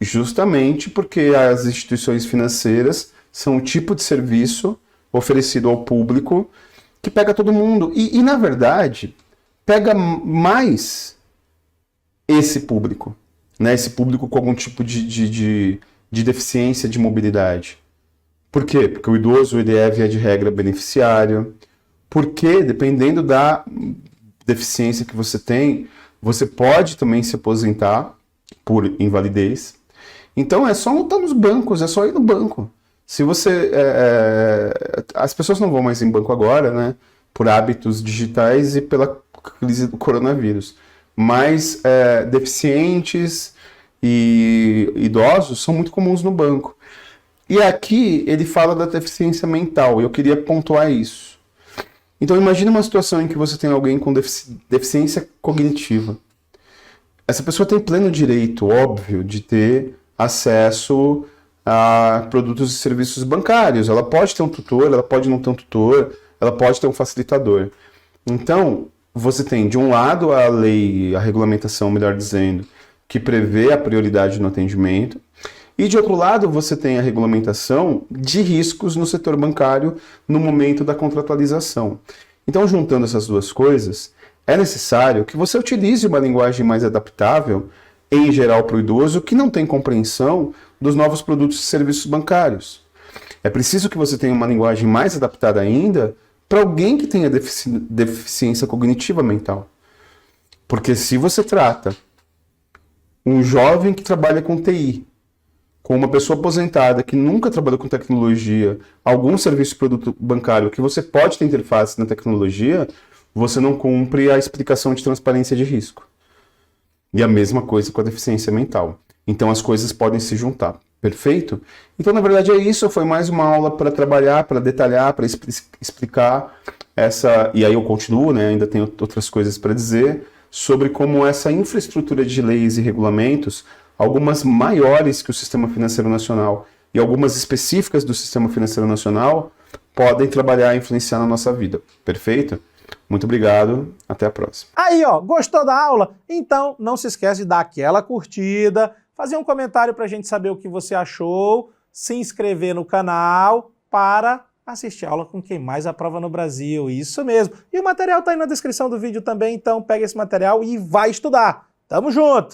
Justamente porque as instituições financeiras são um tipo de serviço oferecido ao público que pega todo mundo. E na verdade, pega mais esse público, né? Esse público com algum tipo de deficiência de mobilidade. Por quê? Porque o idoso, ele é, via de regra, beneficiário. Porque, dependendo da deficiência que você tem, você pode também se aposentar por invalidez. Então é só estar nos bancos, é só ir no banco. Se você... as pessoas não vão mais em banco agora, né? Por hábitos digitais e pela crise do coronavírus. Mas deficientes e idosos são muito comuns no banco. E aqui ele fala da deficiência mental, e eu queria pontuar isso. Então imagine uma situação em que você tem alguém com deficiência cognitiva. Essa pessoa tem pleno direito, óbvio, de ter acesso a produtos e serviços bancários. Ela pode ter um tutor, ela pode não ter um tutor, ela pode ter um facilitador. Então, você tem, de um lado, a lei, a regulamentação, melhor dizendo, que prevê a prioridade no atendimento, e de outro lado, você tem a regulamentação de riscos no setor bancário no momento da contratualização. Então, juntando essas duas coisas, é necessário que você utilize uma linguagem mais adaptável, em geral para o idoso, que não tem compreensão dos novos produtos e serviços bancários. É preciso que você tenha uma linguagem mais adaptada ainda para alguém que tenha deficiência cognitiva mental. Porque se você trata um jovem que trabalha com TI, com uma pessoa aposentada que nunca trabalhou com tecnologia, algum serviço ou produto bancário que você pode ter interface na tecnologia, você não cumpre a explicação de transparência de risco. E a mesma coisa com a deficiência mental. Então as coisas podem se juntar. Perfeito? Então, na verdade, é isso. Foi mais uma aula para trabalhar, para detalhar, para explicar essa... E aí eu continuo, né? Ainda tenho outras coisas para dizer sobre como essa infraestrutura de leis e regulamentos, algumas maiores que o Sistema Financeiro Nacional e algumas específicas do Sistema Financeiro Nacional, podem trabalhar e influenciar na nossa vida. Perfeito? Muito obrigado, até a próxima. Aí, ó, gostou da aula? Então não se esquece de dar aquela curtida, fazer um comentário pra gente saber o que você achou, se inscrever no canal para assistir a aula com quem mais aprova no Brasil. Isso mesmo. E o material tá aí na descrição do vídeo também, então pega esse material e vai estudar. Tamo junto!